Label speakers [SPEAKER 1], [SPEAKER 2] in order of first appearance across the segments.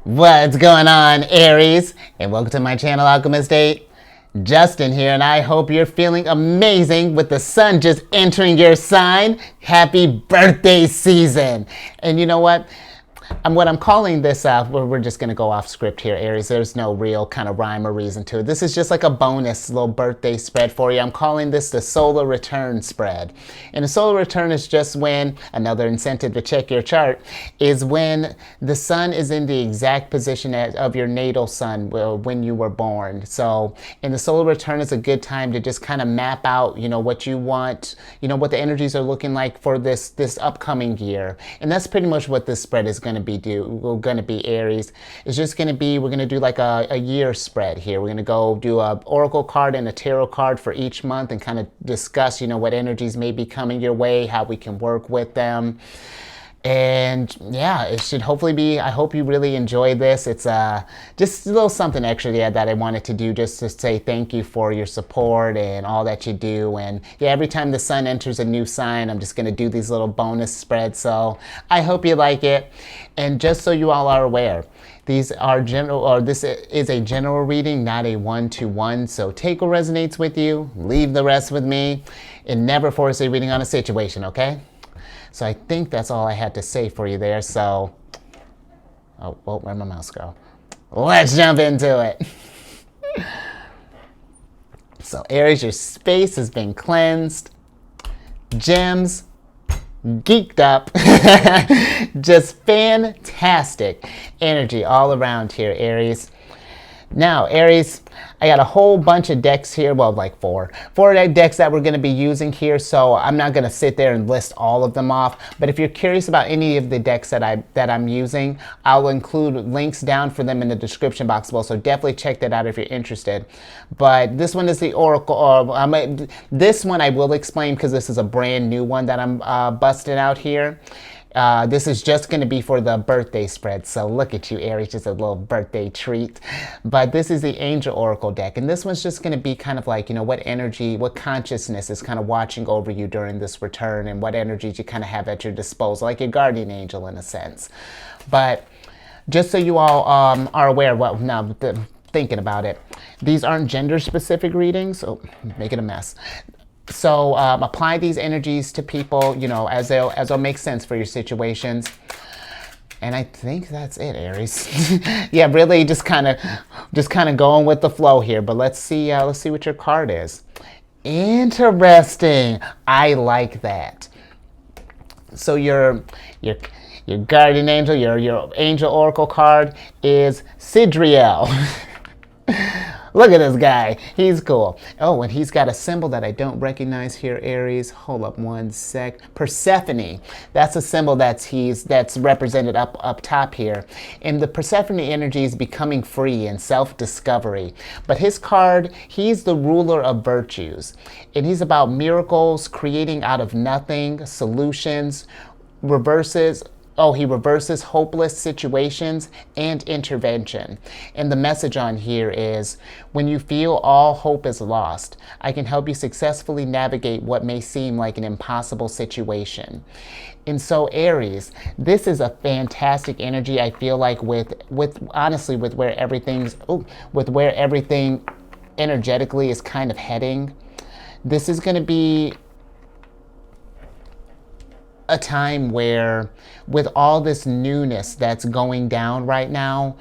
[SPEAKER 1] What's going on, Aries? And welcome to my channel, Alchemist. Justin here, and I hope you're feeling amazing with the sun just entering your sign. Happy birthday season. And you know what? What I'm calling this, we're just going to go off script here, Aries. There's no real kind of rhyme or reason to it. This is just like a bonus little birthday spread for you. I'm calling this the solar return spread. And the solar return is just when, another incentive to check your chart, is when the sun is in the exact position of your natal sun when you were born. So, and the solar return is a good time to just kind of map out, what you want, what the energies are looking like for this upcoming year. And that's pretty much what this spread is going to be, Aries. It's just going to be, we're going to do like a year spread here. We're going to go do a oracle card and a tarot card for each month and kind of discuss, what energies may be coming your way, how we can work with them. And yeah, it should hopefully be, I hope you really enjoy this. It's just a little something extra that I wanted to do, just to say thank you for your support and all that you do. And yeah, every time the sun enters a new sign, I'm just going to do these little bonus spreads. So I hope you like it. And just so you all are aware, these are general, or this is a general reading, not a one-to-one. So take what resonates with you, leave the rest with me, and never force a reading on a situation, okay? So I think that's all I had to say for you there. So, oh, well, where'd my mouse go? Let's jump into it. So Aries, your space has been cleansed. Gems, geeked up. Just fantastic energy all around here, Aries. Now, Aries, I got a whole bunch of decks here, well, like four decks that we're going to be using here, so I'm not going to sit there and list all of them off, but if you're curious about any of the decks that I'm using, I'll include links down for them in the description box below, so definitely check that out if you're interested. But this one is the Oracle, this one I will explain because this is a brand new one that I'm busting out here. This is just going to be for the birthday spread, so look at you, Aries, just a little birthday treat. But this is the Angel Oracle deck, and this one's just going to be kind of like, what energy, what consciousness is kind of watching over you during this return, and what energies you kind of have at your disposal, like your guardian angel in a sense. But just so you all are aware, thinking about it, these aren't gender-specific readings, so making a mess. So apply these energies to people, as they'll make sense for your situations. And I think that's it, Aries. Yeah, really just kind of going with the flow here. But let's see what your card is. Interesting. I like that. So your guardian angel, your angel oracle card is Sidriel. Look at this guy. He's cool. Oh, and he's got a symbol that I don't recognize here, Aries. Hold up one sec. Persephone. That's a symbol that's represented up top here. And the Persephone energy is becoming free and self-discovery. But his card, he's the ruler of virtues. And he's about miracles, creating out of nothing, solutions, he reverses hopeless situations and intervention. And the message on here is, when you feel all hope is lost, I can help you successfully navigate what may seem like an impossible situation. And so Aries, this is a fantastic energy. I feel like with where everything energetically is kind of heading, this is going to be a time where, with all this newness that's going down right now,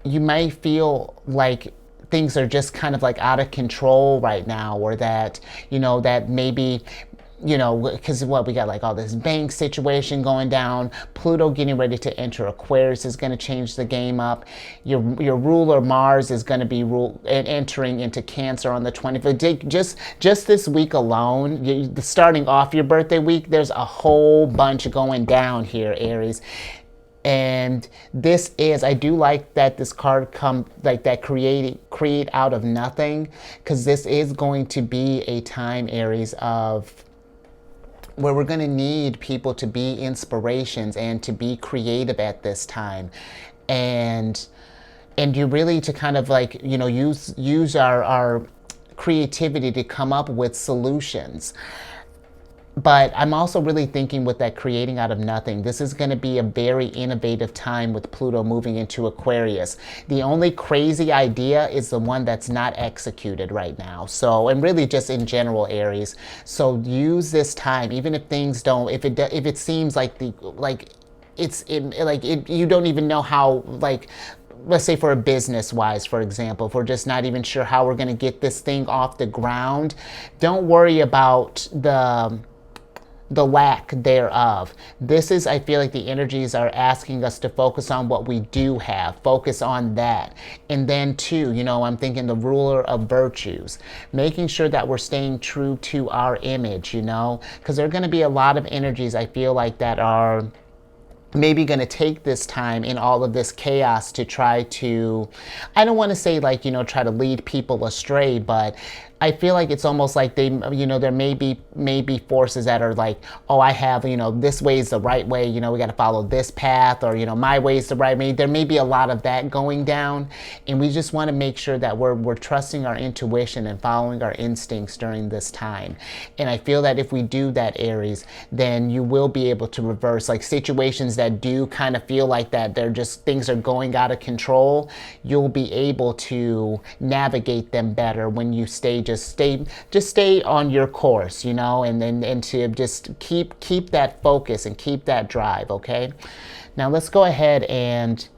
[SPEAKER 1] you may feel like things are just kind of like out of control right now, or that, that maybe, because we got like all this bank situation going down, Pluto getting ready to enter Aquarius is going to change the game up. Your ruler Mars is going to be entering into Cancer on the 25th. Just this week alone, starting off your birthday week, there's a whole bunch going down here, Aries. And I do like that this card create out of nothing, because this is going to be a time, Aries, where we're going to need people to be inspirations and to be creative at this time, and you really to kind of use our creativity to come up with solutions. But I'm also really thinking with that creating out of nothing, this is going to be a very innovative time with Pluto moving into Aquarius. The only crazy idea is the one that's not executed right now. So, and really just in general, Aries. So use this time, even if things don't, if it seems like you don't even know how, like, let's say for a business wise, for example, if we're just not even sure how we're going to get this thing off the ground, don't worry about the lack thereof. This is, I feel like the energies are asking us to focus on what we do have, focus on that. And then too, I'm thinking the ruler of virtues, making sure that we're staying true to our image, because there are going to be a lot of energies, I feel like, that are maybe going to take this time in all of this chaos to try to, I don't want to say like, try to lead people astray, but I feel like it's almost like they, there may be forces that are like, oh, I have, this way is the right way, we got to follow this path, or, my way is the right way. There may be a lot of that going down, and we just want to make sure that we're trusting our intuition and following our instincts during this time. And I feel that if we do that, Aries, then you will be able to reverse like situations that do kind of feel like that they're just, things are going out of control. You'll be able to navigate them better when you stay on your course, and to just keep that focus and keep that drive. Okay, now let's go ahead and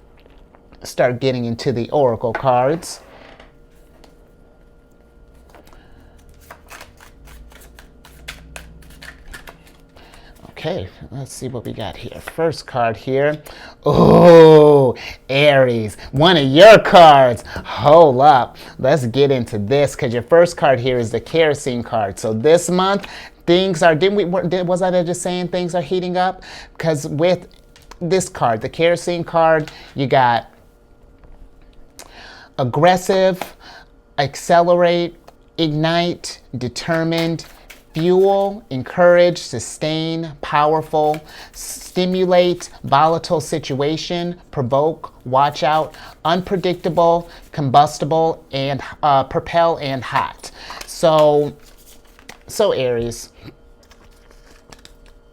[SPEAKER 1] start getting into the oracle cards. Okay, let's see what we got here. First card here. Oh, Aries, one of your cards. Hold up. Let's get into this, because your first card here is the kerosene card. So this month, things are, was I just saying things are heating up? Because with this card, the kerosene card, you got aggressive, accelerate, ignite, determined, fuel, encourage, sustain, powerful, stimulate, volatile situation, provoke, watch out, unpredictable, combustible, and propel, and hot. So Aries,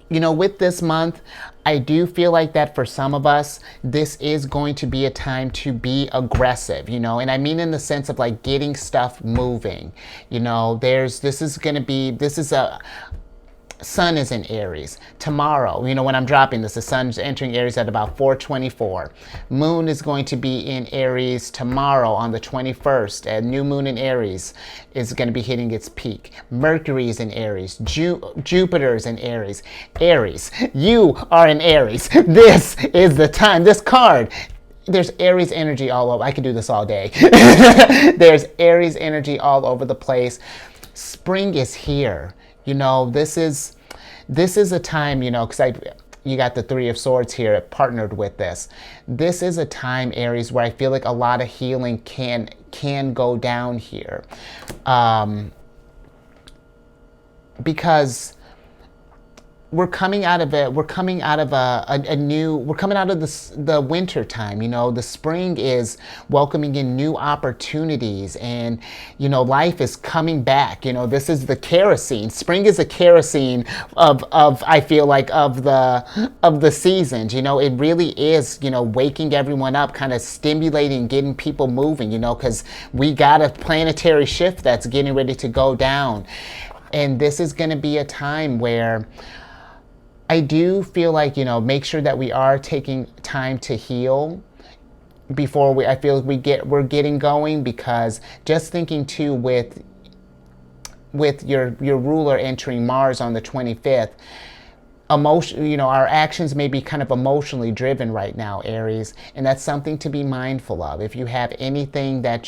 [SPEAKER 1] with this month, I do feel like that for some of us, this is going to be a time to be aggressive, and I mean in the sense of like getting stuff moving. This is a, Sun is in Aries. Tomorrow, when I'm dropping this, the Sun's entering Aries at about 4:24. Moon is going to be in Aries tomorrow on the 21st. A new moon in Aries is going to be hitting its peak. Mercury is in Aries. Jupiter is in Aries. Aries, you are in Aries. This is the time. This card, there's Aries energy all over. I could do this all day. There's Aries energy all over the place. Spring is here. This is a time, because you got the Three of Swords here partnered with this. This is a time, Aries, where I feel like a lot of healing can go down here, because we're coming out of the winter time. The spring is welcoming in new opportunities, and life is coming back. This is the kerosene. Spring is a kerosene of I feel like of the seasons. It really is waking everyone up, kind of stimulating, getting people moving. Because we got a planetary shift that's getting ready to go down, and this is going to be a time where I do feel like, make sure that we are taking time to heal before I feel we're getting going, because just thinking too with your ruler entering Mars on the 25th, our actions may be kind of emotionally driven right now, Aries, and that's something to be mindful of. If you have anything that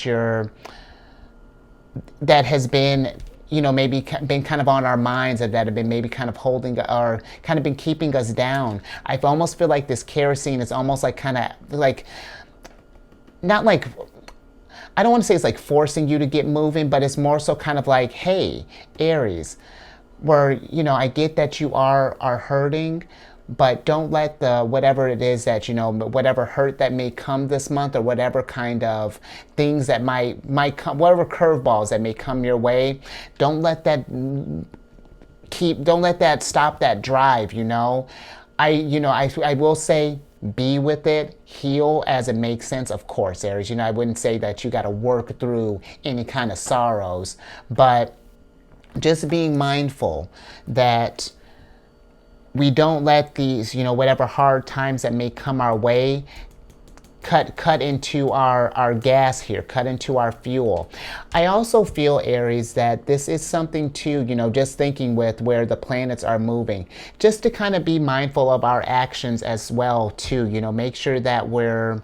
[SPEAKER 1] has been maybe been kind of on our minds, that have been maybe kind of holding or kind of been keeping us down. I almost feel like this kerosene is almost like kind of like, not like, I don't want to say it's like forcing you to get moving, but it's more so kind of like, hey, Aries, where, I get that you are hurting, but don't let whatever it is that, whatever hurt that may come this month, or whatever kind of things that might come, whatever curveballs that may come your way, don't let that don't let that stop that drive, you know. I will say be with it, heal as it makes sense, of course, Aries. You know, I wouldn't say that you got to work through any kind of sorrows, but just being mindful that we don't let these, you know, whatever hard times that may come our way cut into our gas here, cut into our fuel. I also feel, Aries, that this is something too, you know, just thinking with where the planets are moving, just to kind of be mindful of our actions as well too, you know, make sure that we're,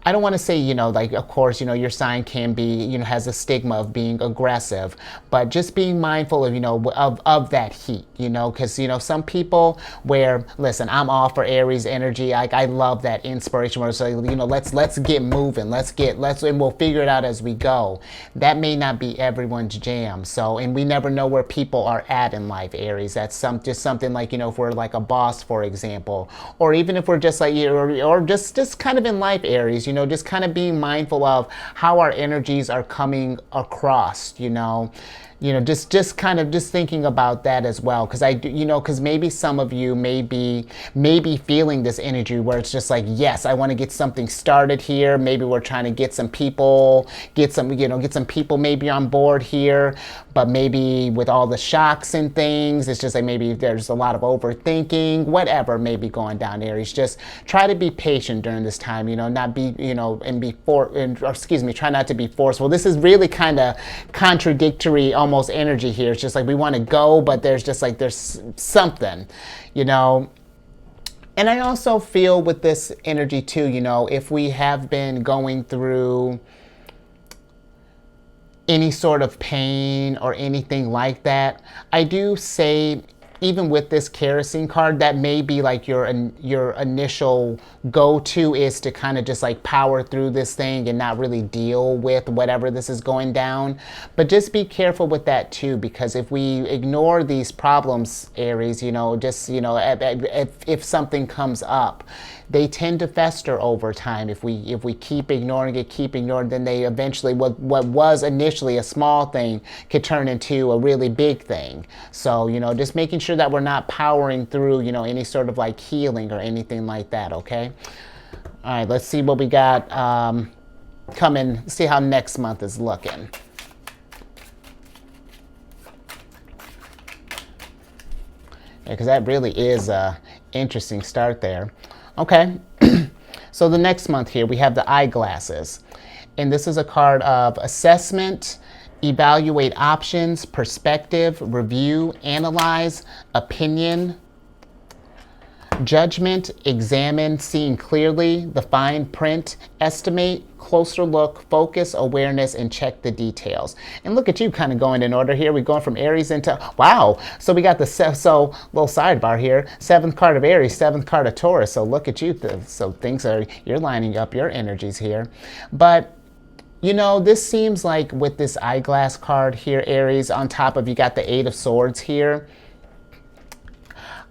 [SPEAKER 1] I don't want to say, you know, like, of course, you know, your sign can be, you know, has a stigma of being aggressive, but just being mindful of, you know, of that heat, you know, because, you know, some people where, listen, I'm all for Aries energy. I love that inspiration where it's like, you know, let's get moving, and we'll figure it out as we go. That may not be everyone's jam. So, and we never know where people are at in life, Aries. That's just something like, you know, if we're like a boss, for example, or even if we're just like, or just kind of in life, Aries, you know, just kind of being mindful of how our energies are coming across, you know, just kind of just thinking about that as well. Because I do, you know, because maybe some of you may be feeling this energy where it's just like, yes, I want to get something started here. Maybe we're trying to get some people, get some people maybe on board here. But maybe with all the shocks and things, it's just like maybe there's a lot of overthinking, whatever may be going down, Aries. Just try to be patient during this time, you know, not be, you know, try not to be forceful. This is really kind of contradictory almost energy here. It's just like we want to go, but there's just like there's something, you know. And I also feel with this energy too, you know, if we have been going through any sort of pain or anything like that, I do say, even with this kerosene card, that may be like your initial go-to is to kind of just like power through this thing and not really deal with whatever this is going down. But just be careful with that too, because if we ignore these problems, Aries, you know, just, you know, if something comes up, they tend to fester over time. If we keep ignoring it, then they eventually, what was initially a small thing could turn into a really big thing. So, you know, just making sure that we're not powering through, you know, any sort of like healing or anything like that, okay? All right, let's see what we got coming, see how next month is looking. Yeah, because that really is a interesting start there. Okay, so the next month here, we have the eyeglasses. And this is a card of assessment, evaluate options, perspective, review, analyze, opinion, judgment, examine, seeing clearly, the fine print, estimate, closer look, focus, awareness, and check the details. And look at you kind of going in order here. We're going from Aries into, wow. So we got the, so little sidebar here, 7th card of Aries, 7th card of Taurus. So look at you. So things are, you're lining up your energies here. But you know, this seems like with this eyeglass card here, Aries, on top of, you got the 8 of Swords here.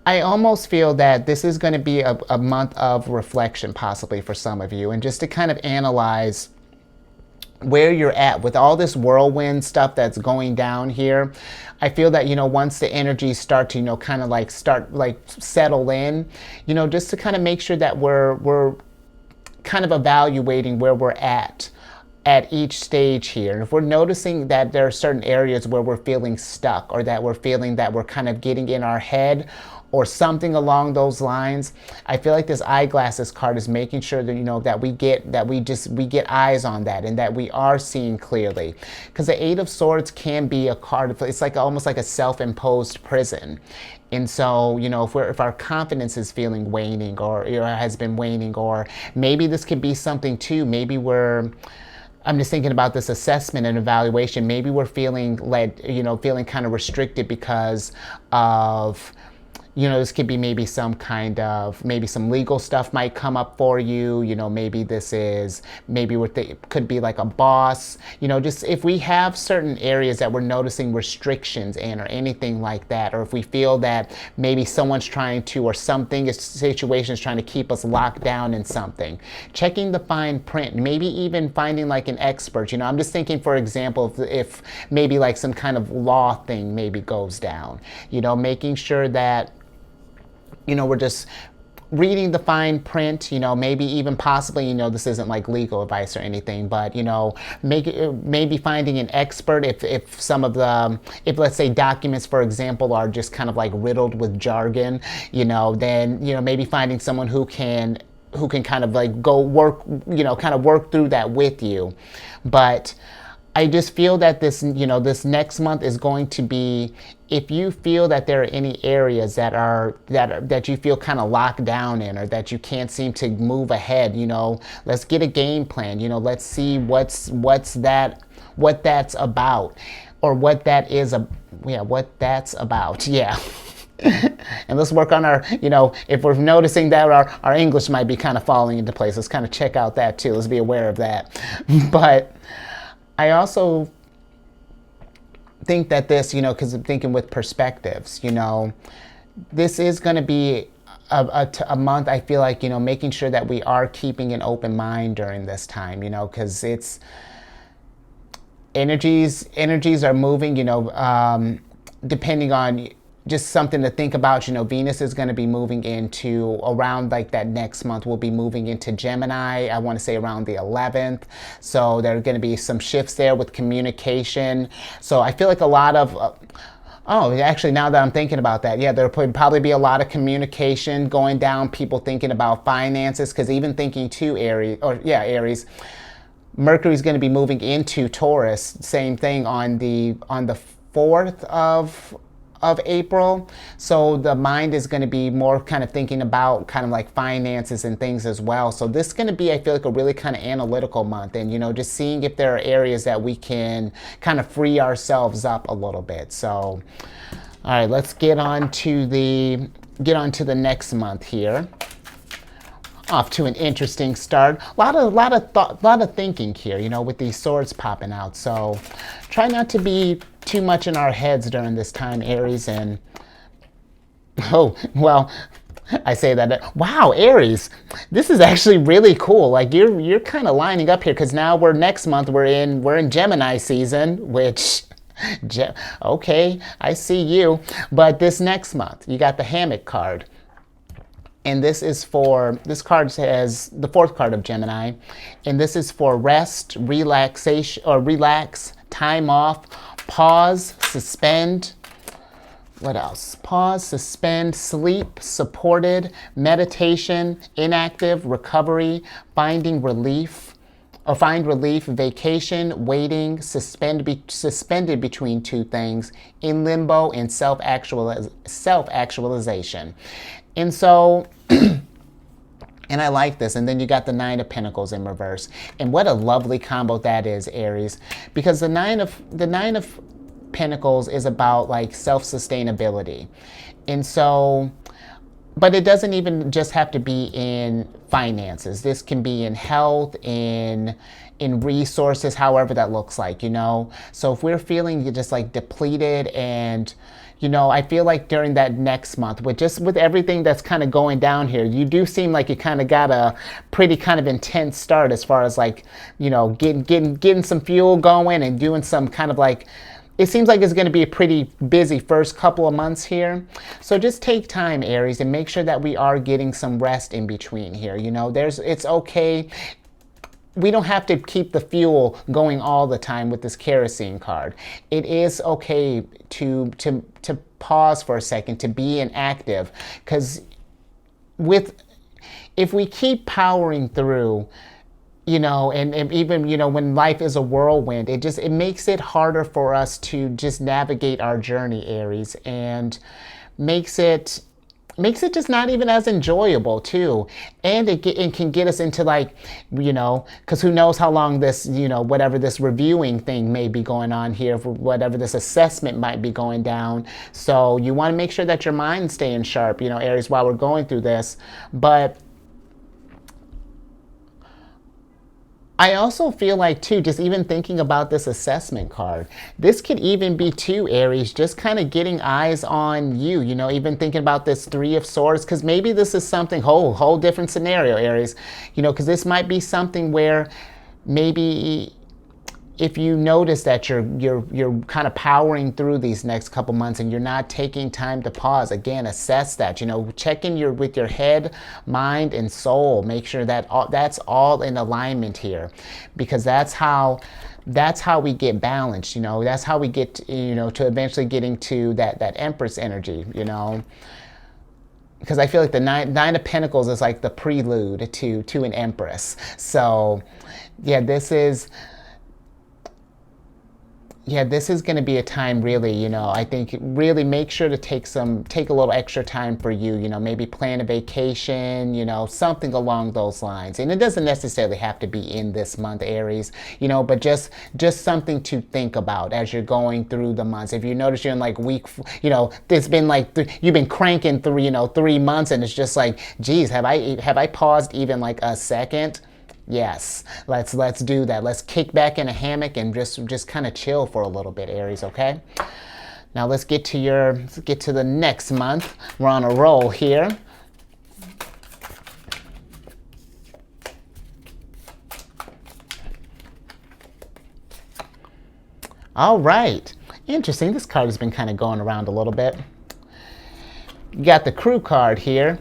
[SPEAKER 1] I almost feel that this is going to be a month of reflection possibly for some of you, and just to kind of analyze where you're at with all this whirlwind stuff that's going down here. I feel that, you know, once the energies start to, you know, kind of like settle in, you know, just to kind of make sure that we're kind of evaluating where we're at each stage here. And if we're noticing that there are certain areas where we're feeling stuck, or that we're feeling that we're kind of getting in our head, or something along those lines, I feel like this eyeglasses card is making sure that, you know, that we get eyes on that, and that we are seeing clearly. Because the 8 of Swords can be a card, it's like almost like a self-imposed prison. And so, you know, if our confidence is feeling waning, or has been waning, or maybe this could be something too, maybe I'm just thinking about this assessment and evaluation. Maybe we're feeling feeling kind of restricted because of, this could be maybe some kind of, maybe some legal stuff might come up for you. Maybe this is, maybe it could be like a boss. Just if we have certain areas that we're noticing restrictions in or anything like that, or if we feel that maybe someone's trying to, or something, a situation is trying to keep us locked down in something. Checking the fine print, maybe even finding like an expert. I'm just thinking, for example, if maybe like some kind of law thing maybe goes down, making sure that we're just reading the fine print, maybe even possibly, this isn't like legal advice or anything, but, maybe finding an expert if some of if let's say documents, for example, are just kind of like riddled with jargon, then, maybe finding someone who can kind of like go work, kind of work through that with you. But I just feel that this next month is going to be, if you feel that there are any areas that you feel kind of locked down in, or that you can't seem to move ahead, let's get a game plan. Let's see what that's about, or what that's about. Yeah. And let's work on our, if we're noticing that our English might be kind of falling into place, let's kind of check out that too. Let's be aware of that. But I also think that this, because I'm thinking with perspectives, this is going to be a month, I feel like, making sure that we are keeping an open mind during this time, because it's energies are moving, depending on, just something to think about. Venus is going to be moving into, around like that next month, we'll be moving into Gemini, I want to say around the 11th. So there are going to be some shifts there with communication. So I feel like a lot of, actually, now that I'm thinking about that, yeah, there'll probably be a lot of communication going down, people thinking about finances, because even thinking too, Aries, Mercury's going to be moving into Taurus, same thing on the 4th of April. So the mind is going to be more kind of thinking about kind of like finances and things as well. So this is going to be, I feel like, a really kind of analytical month, and just seeing if there are areas that we can kind of free ourselves up a little bit. So all right, let's get on to the next month here. Off to an interesting start. A lot of thinking here, with these swords popping out. So try not to be too much in our heads during this time, Aries. And I say that. Wow, Aries, this is actually really cool. Like you're kind of lining up here, because now next month we're in Gemini season, which. Okay, I see you. But this next month, you got the Hammock card. And this card says, the 4th card of Gemini, and this is for rest, relaxation, or relax, time off, pause, suspend. What else? Pause, suspend, sleep, supported, meditation, inactive, recovery, find relief, vacation, waiting, suspended between two things, in limbo, and self-actualization. And so, and I like this. And then you got the 9 of Pentacles in reverse. And what a lovely combo that is, Aries. Because the 9 of Pentacles is about like self-sustainability. And so, but it doesn't even just have to be in finances. This can be in health, in resources, however that looks like, So if we're feeling just like depleted, and I feel like during that next month, with everything that's kind of going down here, you do seem like you kind of got a pretty kind of intense start as far as like, getting some fuel going and doing some kind of like, it seems like it's going to be a pretty busy first couple of months here. So just take time, Aries, and make sure that we are getting some rest in between here. It's okay. We don't have to keep the fuel going all the time with this kerosene card. It is okay to pause for a second, to be inactive, because if we keep powering through, and even, when life is a whirlwind, it makes it harder for us to just navigate our journey, Aries, and makes it, makes it just not even as enjoyable too. And it can get us into like, because who knows how long this, whatever this reviewing thing may be going on here, whatever this assessment might be going down. So you want to make sure that your mind's staying sharp, Aries, while we're going through this. But I also feel like, too, just even thinking about this assessment card, this could even be, too, Aries, just kind of getting eyes on you, even thinking about this Three of Swords, because maybe this is something, whole different scenario, Aries, because this might be something where maybe if you notice that you're kind of powering through these next couple months and you're not taking time to pause, again, assess that. Check in with your head, mind, and soul. Make sure that that's all in alignment here, because that's how we get balanced. That's how we get to eventually getting to that Empress energy. Because I feel like the nine of Pentacles is like the prelude to an Empress. So yeah, this is going to be a time, really, I think really make sure to take a little extra time for you, maybe plan a vacation, something along those lines. And it doesn't necessarily have to be in this month, Aries, but just something to think about as you're going through the months. If you notice you're in like week, it's been like, you've been cranking through, 3 months, and it's just like, geez, have I paused even like a second? Yes, let's do that. Let's kick back in a hammock and just kind of chill for a little bit, Aries, okay? Now let's get to the next month. We're on a roll here. All right. Interesting. This card has been kind of going around a little bit. You got the Crew card here.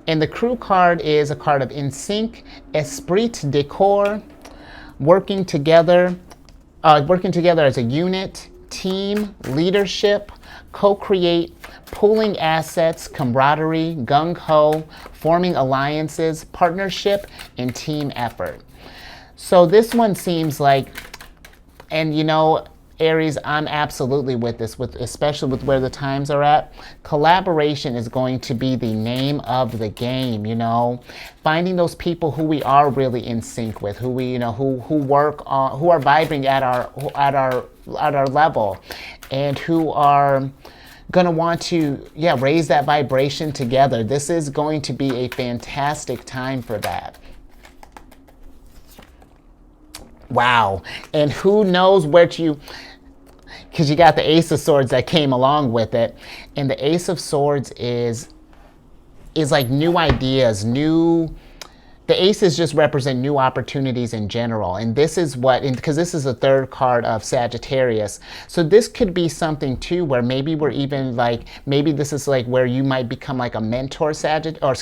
[SPEAKER 1] And the Crew card is a card of in sync, esprit de corps, working together as a unit, team, leadership, co-create, pooling assets, camaraderie, gung-ho, forming alliances, partnership, and team effort. So this one seems like, and Aries, I'm absolutely with this, especially with where the times are at. Collaboration is going to be the name of the game, Finding those people who we are really in sync with, who we, who work on, who are vibing at our level, and who are gonna want to, raise that vibration together. This is going to be a fantastic time for that. Wow. And who knows where to, because you got the Ace of Swords that came along with it. And the Ace of Swords is like new ideas, the aces just represent new opportunities in general. And this is because this is the third card of Sagittarius. So this could be something too, where maybe we're even like, maybe this is like where you might become like a mentor I was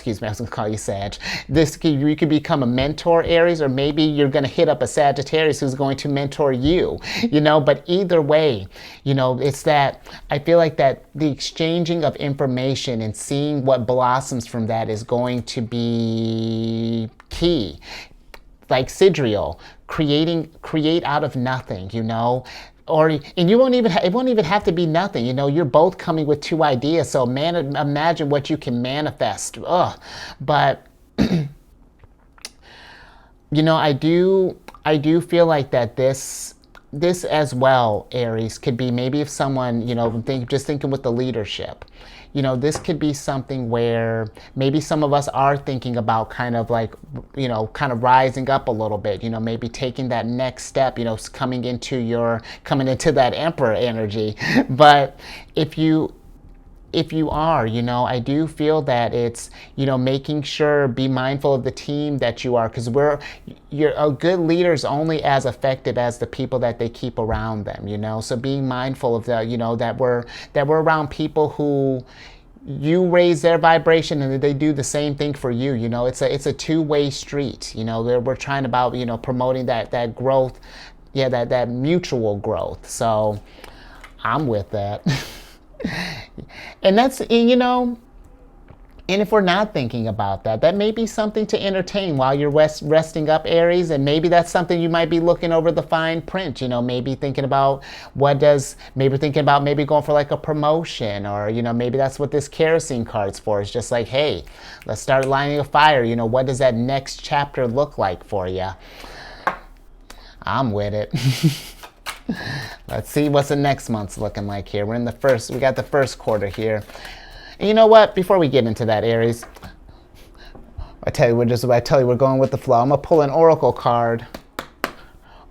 [SPEAKER 1] gonna call you Sag. You could become a mentor, Aries, or maybe you're gonna hit up a Sagittarius who's going to mentor you, but either way, it's that, I feel like that the exchanging of information and seeing what blossoms from that is going to be key. Like Sidriel, create out of nothing, and it won't even have to be nothing, you're both coming with two ideas, so imagine what you can manifest. But I do feel like that this as well, Aries, could be maybe if someone, just thinking with the leadership, this could be something where maybe some of us are thinking about kind of like, kind of rising up a little bit, maybe taking that next step, coming into that Emperor energy. But if you are, I do feel that it's, making sure, be mindful of the team that you are, because you're a good leader's only as effective as the people that they keep around them, so being mindful of the, that we're around people who you raise their vibration and they do the same thing for you. It's a two-way street. We're trying about, promoting that growth, that mutual growth. So I'm with that. And that's, And if we're not thinking about that, that may be something to entertain while you're resting up, Aries. And maybe that's something you might be looking over the fine print, maybe thinking about maybe going for like a promotion, or, maybe that's what this kerosene card's for. It's just like, hey, let's start lighting a fire. What does that next chapter look like for you? I'm with it. Let's see what's the next month's looking like here. We got the first quarter here. And you know what? Before we get into that, Aries, I tell you we're going with the flow. I'm gonna pull an oracle card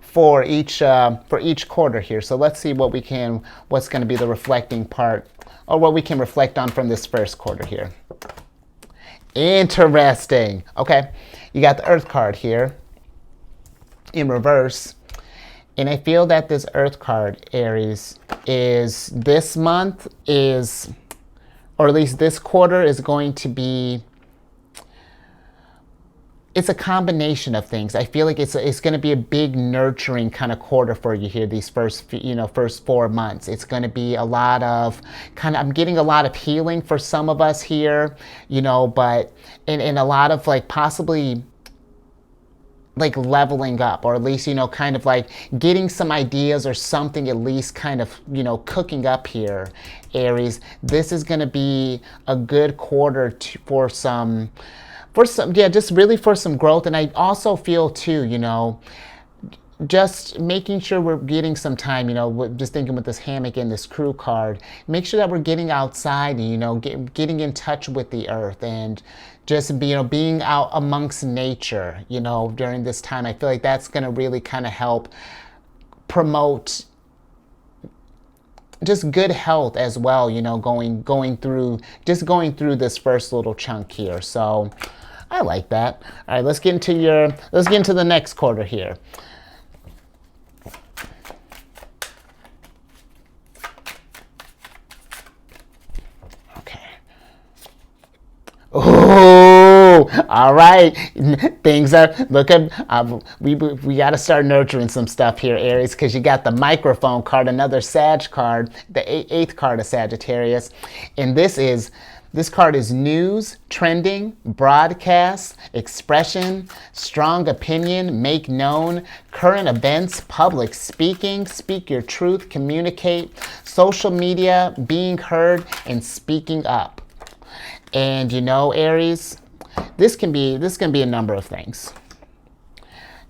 [SPEAKER 1] for each quarter here. So let's see what's gonna be the reflecting part, or what we can reflect on from this first quarter here. Interesting. Okay, you got the Earth card here in reverse. And I feel that this Earth card, Aries, is this month or at least this quarter is going to be, it's a combination of things. I feel like it's going to be a big nurturing kind of quarter for you here, these first 4 months. It's going to be a lot of I'm getting a lot of healing for some of us here, but in a lot of like possibly like leveling up, or at least, kind of like getting some ideas or something, at least kind of, cooking up here, Aries. This is going to be a good quarter for some, just really for some growth. And I also feel too, just making sure we're getting some time, just thinking with this hammock and this crew card, make sure that we're getting outside and, getting in touch with the earth, and just being out amongst nature, during this time. I feel like that's going to really kind of help promote just good health as well, going through this first little chunk here. So I like that. All right, let's get into the next quarter here. Oh, all right. Things are looking. We got to start nurturing some stuff here, Aries, because you got the microphone card, another Sag card, the eighth card of Sagittarius, and this card is news, trending, broadcast, expression, strong opinion, make known, current events, public speaking, speak your truth, communicate, social media, being heard, and speaking up. And Aries, this can be a number of things.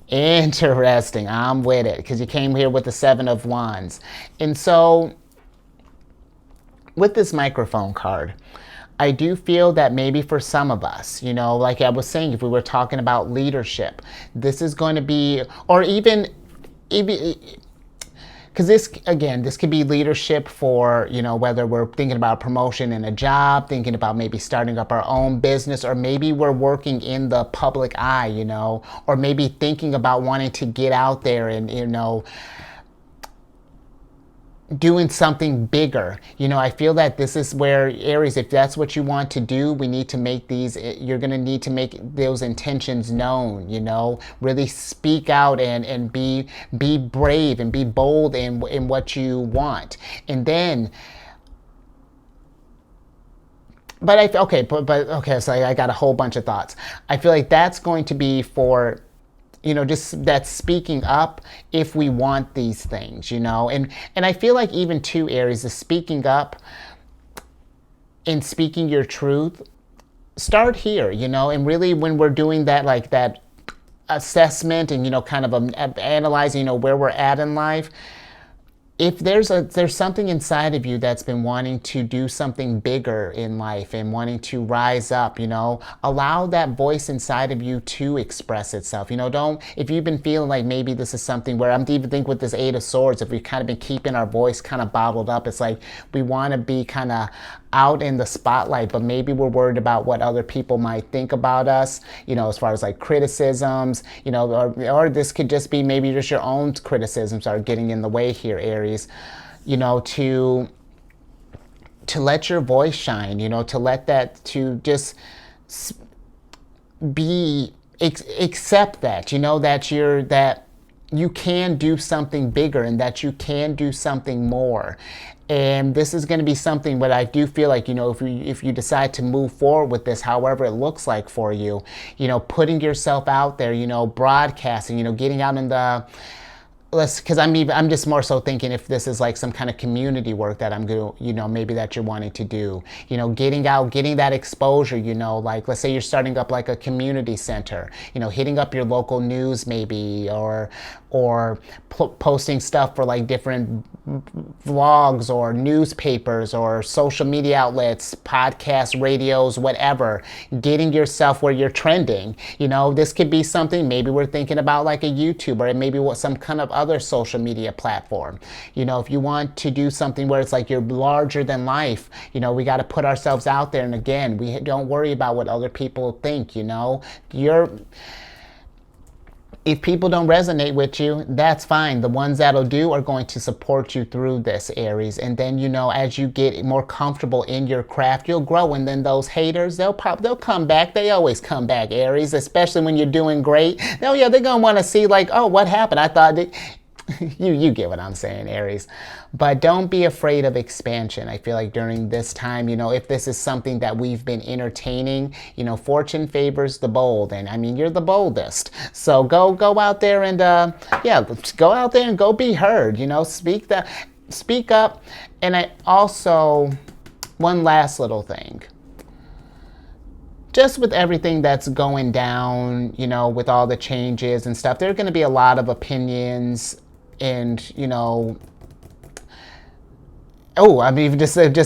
[SPEAKER 1] Interesting. I'm with it, because you came here with the Seven of Wands. And so with this microphone card, I do feel that maybe for some of us, like I was saying, if we were talking about leadership, this is going to be, or even because this could be leadership for, whether we're thinking about promotion in a job, thinking about maybe starting up our own business, or maybe we're working in the public eye, or maybe thinking about wanting to get out there and, doing something bigger. I feel that this is where, Aries, if that's what you want to do, we need to make you're going to need to make those intentions known, really speak out and be brave and be bold in what you want. And then, so I got a whole bunch of thoughts. I feel like that's going to be for, just that speaking up if we want these things, and I feel like even too, Aries, the speaking up and speaking your truth, start here, and really when we're doing that, like that assessment and, kind of analyzing, where we're at in life, if there's something inside of you that's been wanting to do something bigger in life and wanting to rise up, allow that voice inside of you to express itself. If you've been feeling like maybe this is something where, I'm even think with this Eight of Swords, if we've kind of been keeping our voice kind of bottled up, it's like we want to be kind of out in the spotlight, but maybe we're worried about what other people might think about us, as far as like criticisms, or this could just be maybe just your own criticisms are getting in the way here, Aries, to let your voice shine, to let that, to just accept that, that you can do something bigger and that you can do something more. And this is going to be something that I do feel like, if you decide to move forward with this, however it looks like for you, putting yourself out there, broadcasting, getting out in the, because I'm just more so thinking if this is like some kind of community work that I'm going to, maybe that you're wanting to do, getting out, getting that exposure, like let's say you're starting up like a community center, hitting up your local news maybe, or posting stuff for like different vlogs or newspapers or social media outlets, podcasts, radios, whatever, getting yourself where you're trending. This could be something, maybe we're thinking about like a YouTube or maybe some kind of other social media platform. If you want to do something where it's like you're larger than life, we got to put ourselves out there. And again, we don't worry about what other people think. If people don't resonate with you, that's fine. The ones that'll do are going to support you through this, Aries. And then, as you get more comfortable in your craft, you'll grow. And then those haters, they'll come back. They always come back, Aries, especially when you're doing great. Oh yeah, they're going to want to see like, oh, what happened? I thought you get what I'm saying, Aries. But don't be afraid of expansion. I feel like during this time, if this is something that we've been entertaining, fortune favors the bold. And I mean, you're the boldest. So go out there and, go out there and go be heard, speak up. And I also, one last little thing. Just with everything that's going down, with all the changes and stuff, there are going to be a lot of opinions and, just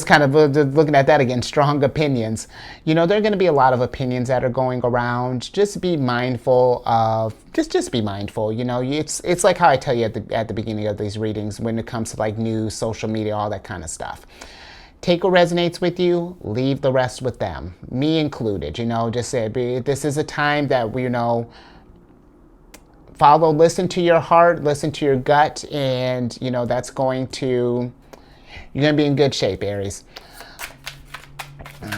[SPEAKER 1] kind of looking at that again, strong opinions. There are going to be a lot of opinions that are going around. Just be mindful of, just be mindful. It's like how I tell you at the beginning of these readings when it comes to like news, social media, all that kind of stuff. Take what resonates with you, leave the rest with them, me included. Just say this is a time that we, listen to your heart, listen to your gut, and that's you're going to be in good shape, Aries.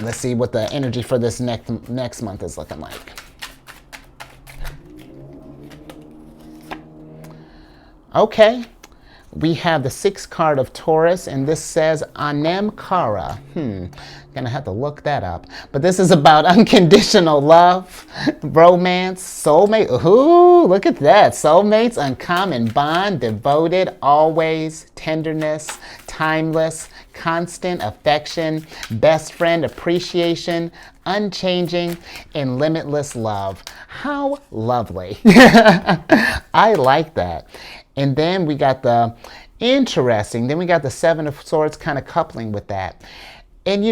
[SPEAKER 1] Let's see what the energy for this next month is looking like. Okay. We have the 6th card of Taurus, and this says Anem Kara. Gonna have to look that up. But this is about unconditional love, romance, soulmate. Ooh, look at that. Soulmates, uncommon bond, devoted, always, tenderness, timeless, constant affection, best friend appreciation, unchanging, and limitless love. How lovely. I like that. And then we got the 7 of Swords kind of coupling with that. And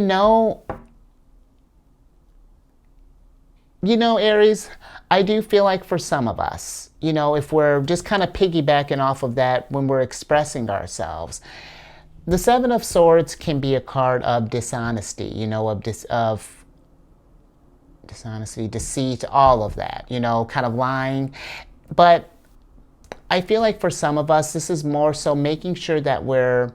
[SPEAKER 1] Aries, I do feel like for some of us, if we're just kind of piggybacking off of that when we're expressing ourselves, the 7 of Swords can be a card of dishonesty, of dishonesty, deceit, all of that, kind of lying. But I feel like for some of us, this is more so making sure that we're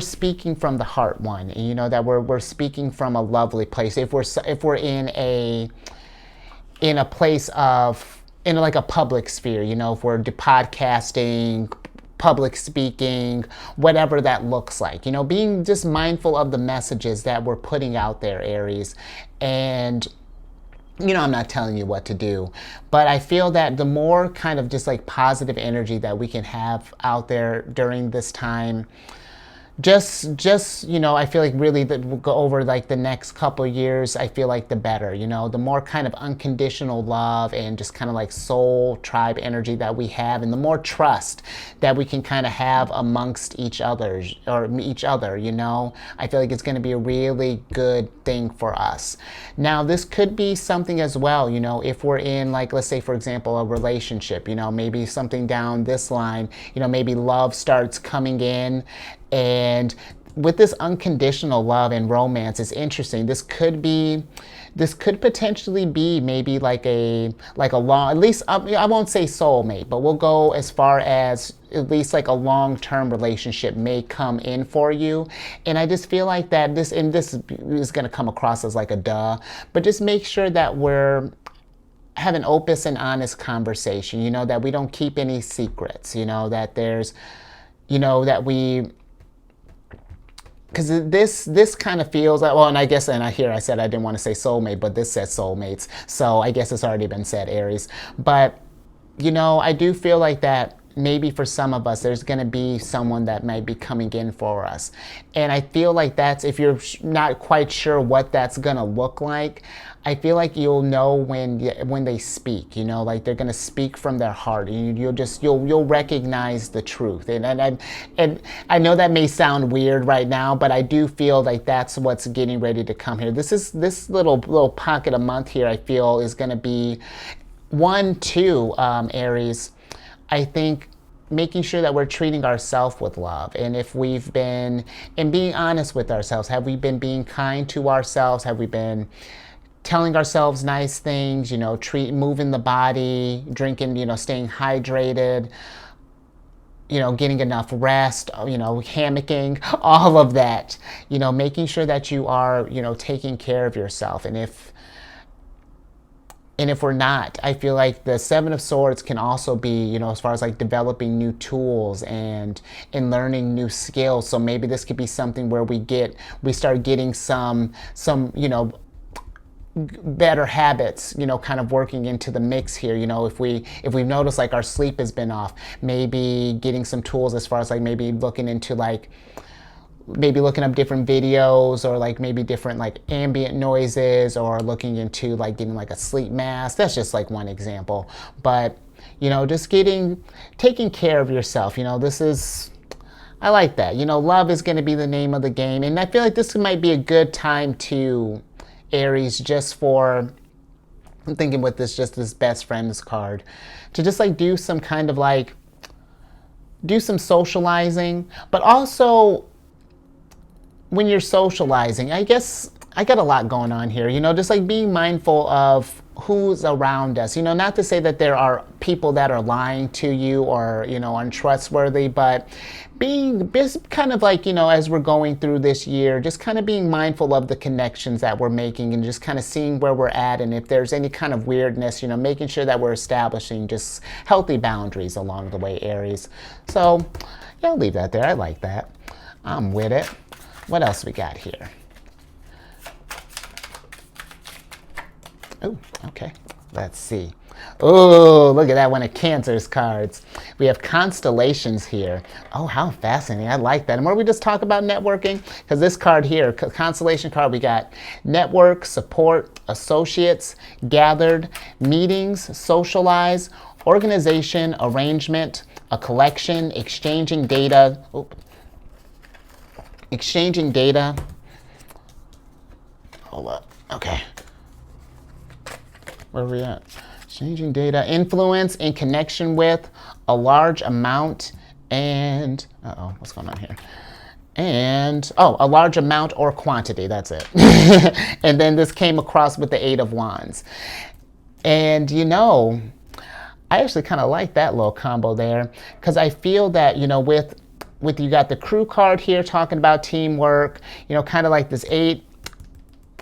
[SPEAKER 1] speaking from the heart, and, that we're speaking from a lovely place. If we're in a place of, in like a public sphere, if we're podcasting, public speaking, whatever that looks like, being just mindful of the messages that we're putting out there, Aries. And I'm not telling you what to do, but I feel that the more kind of just like positive energy that we can have out there during this time, just I feel like really that we'll go over like the next couple years, I feel like the better, the more kind of unconditional love and just kind of like soul tribe energy that we have, and the more trust that we can kind of have amongst each other, I feel like it's going to be a really good thing for us. Now, this could be something as well, if we're in, like, let's say, for example, a relationship, maybe something down this line, maybe love starts coming in. And with this unconditional love and romance, it's interesting. This could potentially be maybe like a long, at least I won't say soulmate, but we'll go as far as at least like a long-term relationship may come in for you. And I just feel like that this is going to come across as like a duh, but just make sure that we're have an open and honest conversation, that we don't keep any secrets, that there's, that we because this kind of feels like, well, and I guess, and I said I didn't want to say soulmate, but this says soulmates, so I guess it's already been said, Aries. But I do feel like that maybe for some of us, there's going to be someone that might be coming in for us. And I feel like that's, if you're not quite sure what that's going to look like, I feel like you'll know when they speak, like they're going to speak from their heart, and you'll recognize the truth. And I know that may sound weird right now, but I do feel like that's what's getting ready to come here. This little pocket a month here, I feel, is going to be 2 Aries. I think making sure that we're treating ourselves with love. And if we've been, and being honest with ourselves, have we been being kind to ourselves? Have we been telling ourselves nice things, moving the body, drinking, staying hydrated, getting enough rest, hammocking, all of that, making sure that you are, taking care of yourself. And if we're not, I feel like the 7 of Swords can also be, as far as like developing new tools and learning new skills. So maybe this could be something where we start getting some better habits, kind of working into the mix here. If we've noticed like our sleep has been off, maybe getting some tools as far as like maybe looking into like, maybe looking up different videos, or like maybe different like ambient noises, or looking into like getting like a sleep mask. That's just like one example. But just taking care of yourself. I like that. Love is going to be the name of the game, and I feel like this might be a good time to Aries, I'm thinking with this best friends card, to just like do some kind of like do some socializing, but also when you're socializing, I guess I got a lot going on here, just like being mindful of who's around us. Not to say that there are people that are lying to you or, untrustworthy, but being just kind of like, as we're going through this year, just kind of being mindful of the connections that we're making, and just kind of seeing where we're at. And if there's any kind of weirdness, making sure that we're establishing just healthy boundaries along the way, Aries. So yeah, I'll leave that there. I like that. I'm with it. What else we got here? Oh, okay. Let's see. Oh, look at that one of Cancer's cards. We have constellations here. Oh, how fascinating. I like that. And where we just talk about networking, because this card here, constellation card, we got network, support, associates, gathered, meetings, socialize, organization, arrangement, a collection, exchanging data. Oh, exchanging data. Hold up. Okay. Where are we at? Exchanging data, influence in connection with, a large amount, and what's going on here? And a large amount or quantity. That's it. And then this came across with the 8 of Wands. And I actually kind of like that little combo there, because I feel that with you got the Crew card here talking about teamwork, kind of like this 8,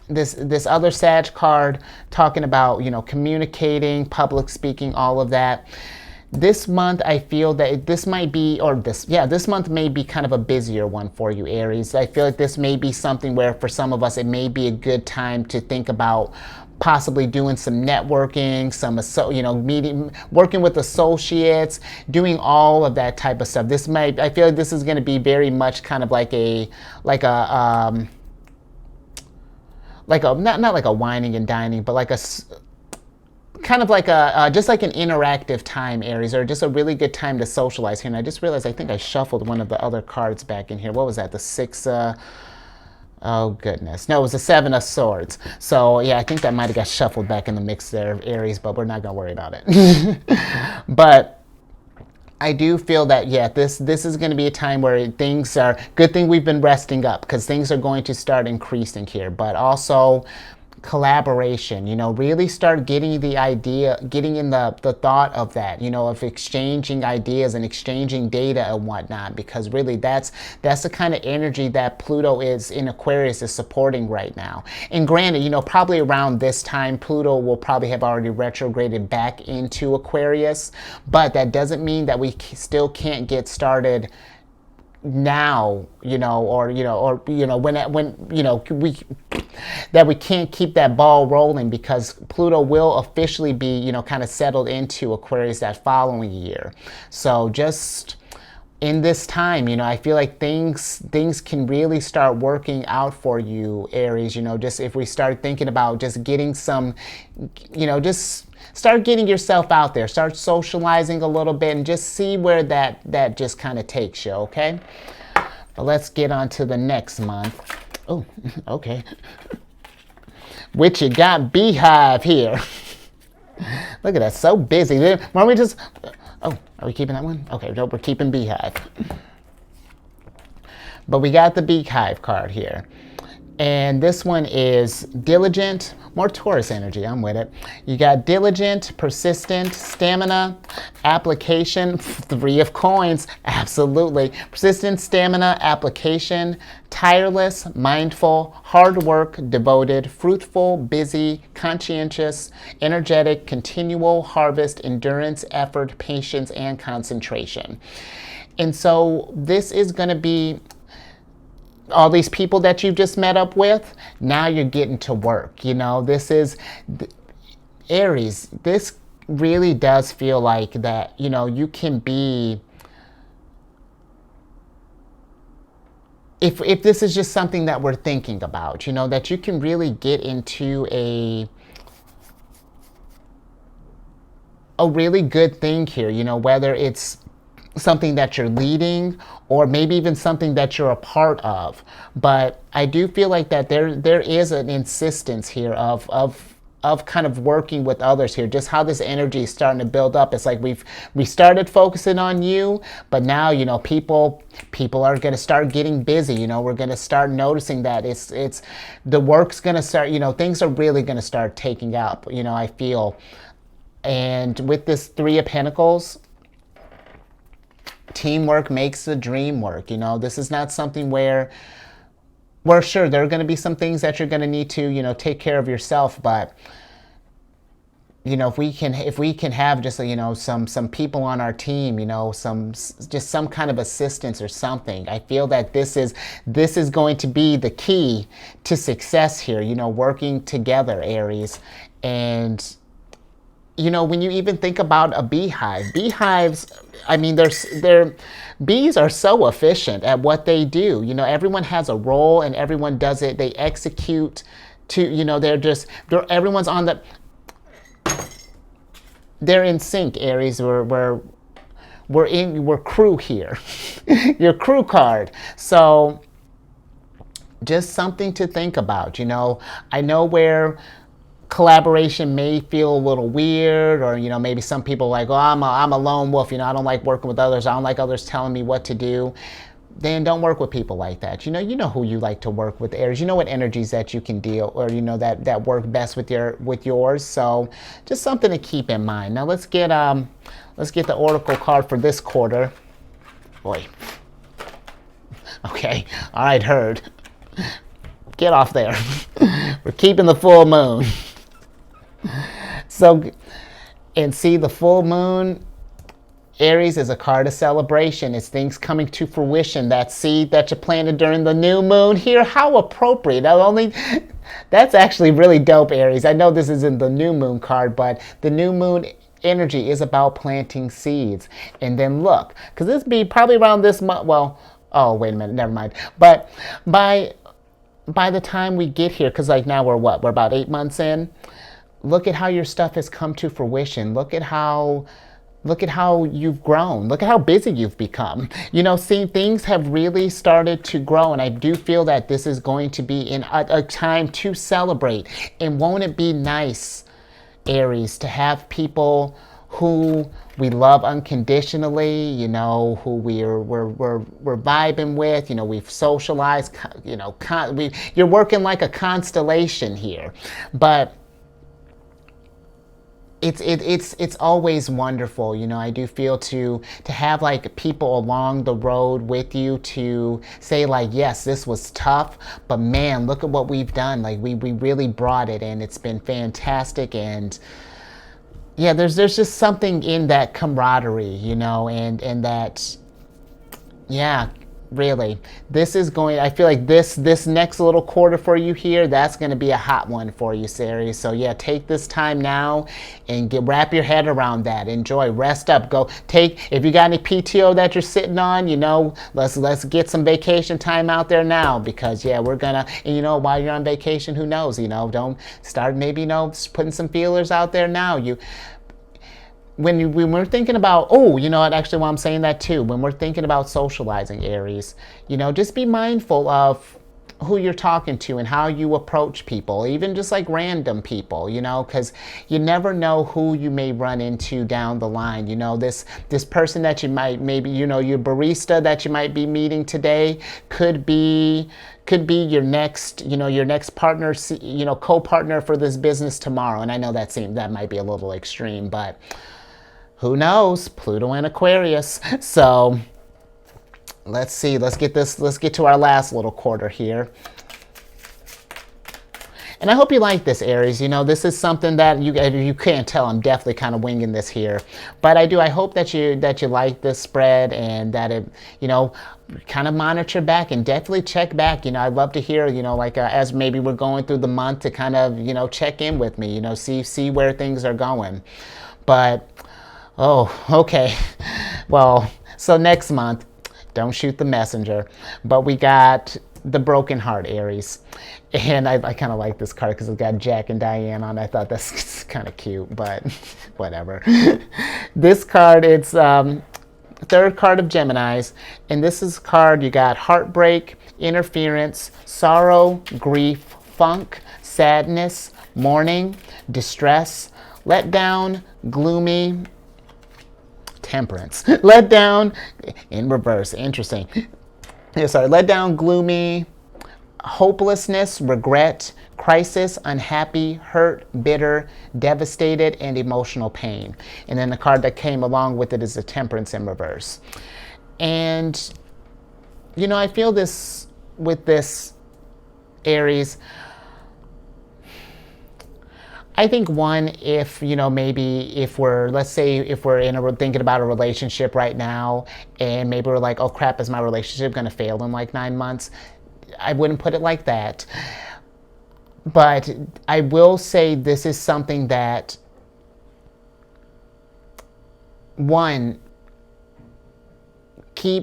[SPEAKER 1] this other Sag card talking about, communicating, public speaking, all of that. This month, I feel that this month may be kind of a busier one for you, Aries. I feel like this may be something where for some of us, it may be a good time to think about possibly doing some networking, meeting, working with associates, doing all of that type of stuff. I feel like this is going to be very much kind of not like a whining and dining, but like a kind of like just like an interactive time, Aries, or just a really good time to socialize here. And I just realized I think I shuffled one of the other cards back in here. What was that? The 6. Oh goodness. No, it was the 7 of Swords. So yeah, I think that might have got shuffled back in the mix there, Aries, but we're not gonna worry about it. But I do feel that, yeah, this is going to be a time where things are, good thing we've been resting up, because things are going to start increasing here. But also collaboration, really start getting the idea, getting in the thought of that, of exchanging ideas and exchanging data and whatnot, because really that's the kind of energy that Pluto is in Aquarius is supporting right now. And granted, probably around this time, Pluto will probably have already retrograded back into Aquarius, but that doesn't mean that we still can't get started now, when that we can't keep that ball rolling, because Pluto will officially be, kind of settled into Aquarius that following year. So just in this time, I feel like things can really start working out for you, Aries. Just if we start thinking about just getting some, just start getting yourself out there, start socializing a little bit, and just see where that just kind of takes you, okay? But let's get on to the next month. Oh, okay. Which you got Beehive here. Look at that, so busy. Why don't we just... Oh, are we keeping that one? Okay, nope, we're keeping Beehive. But we got the Beehive card here. And this one is diligent, more Taurus energy, I'm with it. You got diligent, persistent, stamina, application, 3 of coins, absolutely. Persistent, stamina, application, tireless, mindful, hard work, devoted, fruitful, busy, conscientious, energetic, continual, harvest, endurance, effort, patience, and concentration. And so this is going to be all these people that you've just met up with. Now you're getting to work. This is Aries. This really does feel like that, you can be, if this is just something that we're thinking about, that you can really get into a really good thing here, whether it's something that you're leading or maybe even something that you're a part of. But I do feel like that there is an insistence here of kind of working with others here, just how this energy is starting to build up. It's like we started focusing on you, but now, people are going to start getting busy. We're going to start noticing that it's the work's going to start, things are really going to start taking up, I feel. And with this 3 of Pentacles, teamwork makes the dream work. This is not something where sure, there are going to be some things that you're going to need to, take care of yourself, but if we can have just some people on our team, some kind of assistance or something. I feel that this is going to be the key to success here. Working together, Aries. And when you even think about a beehives, I mean, bees are so efficient at what they do. Everyone has a role and everyone does it. They execute to, everyone's on they're in sync, Aries. We're crew here. Your crew card. So just something to think about. I know where collaboration may feel a little weird, or maybe some people are like, oh, I'm a lone wolf, I don't like working with others, I don't like others telling me what to do. Then don't work with people like that. You know who you like to work with, Aries. You know what energies that you can deal, or that work best with yours. So just something to keep in mind. Now let's get the oracle card for this quarter. Boy. Okay. All right, heard. Get off there. We're keeping the full moon. So, and see, the full moon, Aries, is a card of celebration. It's things coming to fruition. That seed that you planted during the new moon here, how appropriate. That's actually really dope, Aries. I know this isn't the new moon card, but the new moon energy is about planting seeds. And then look, because this be probably around this month. Well, oh, wait a minute, never mind. But by the time we get here, because now we're about 8 months in. Look at how your stuff has come to fruition. Look at how you've grown. Look at how busy you've become. See, things have really started to grow, and I do feel that this is going to be a time to celebrate. And won't it be nice, Aries, to have people who we love unconditionally, who we're vibing with, we've socialized, you're working like a constellation here. But it's always wonderful, I do feel to have people along the road with you to say yes, this was tough, but man, look at what we've done. We really brought it, and it's been fantastic. And yeah, there's just something in that camaraderie, and that, yeah, Really, this is going, I feel like this next little quarter for you here, that's going to be a hot one for you, Aries. So yeah, take this time now and wrap your head around that. Enjoy, rest up, go take, if you got any PTO that you're sitting on, let's get some vacation time out there now, because yeah, we're gonna, and while you're on vacation, who knows, don't start maybe, putting some feelers out there now. When we're thinking about, actually, while I'm saying that too, when we're thinking about socializing, Aries, just be mindful of who you're talking to and how you approach people, even just like random people, because you never know who you may run into down the line. This person that you might, maybe, your barista that you might be meeting today could be your next, your next partner, co-partner for this business tomorrow. And I know that might be a little extreme, but who knows? Pluto and Aquarius. So let's see. Let's get to our last little quarter here. And I hope you like this, Aries. This is something that you can't tell. I'm definitely kind of winging this here, but I hope that you like this spread, and that it, kind of monitor back and definitely check back. I'd love to hear, as maybe we're going through the month, to kind of, check in with me, see where things are going. But oh, okay. Well, so next month, don't shoot the messenger, but we got the Broken Heart, Aries. And I kind of like this card because it's got Jack and Diane on. I thought that's kind of cute, but whatever. This card, it's third card of Geminis, and this is a card, you got heartbreak, interference, sorrow, grief, funk, sadness, mourning, distress, letdown, gloomy, temperance. Let down in reverse. Interesting. Yeah, sorry. Let down, gloomy, hopelessness, regret, crisis, unhappy, hurt, bitter, devastated, and emotional pain. And then the card that came along with it is the temperance in reverse. And I feel this with this, Aries. I think one, if, maybe if we're, let's say if we're thinking about a relationship right now, and maybe we're like, oh crap, is my relationship going to fail in like 9 months? I wouldn't put it like that. But I will say this is something that, one,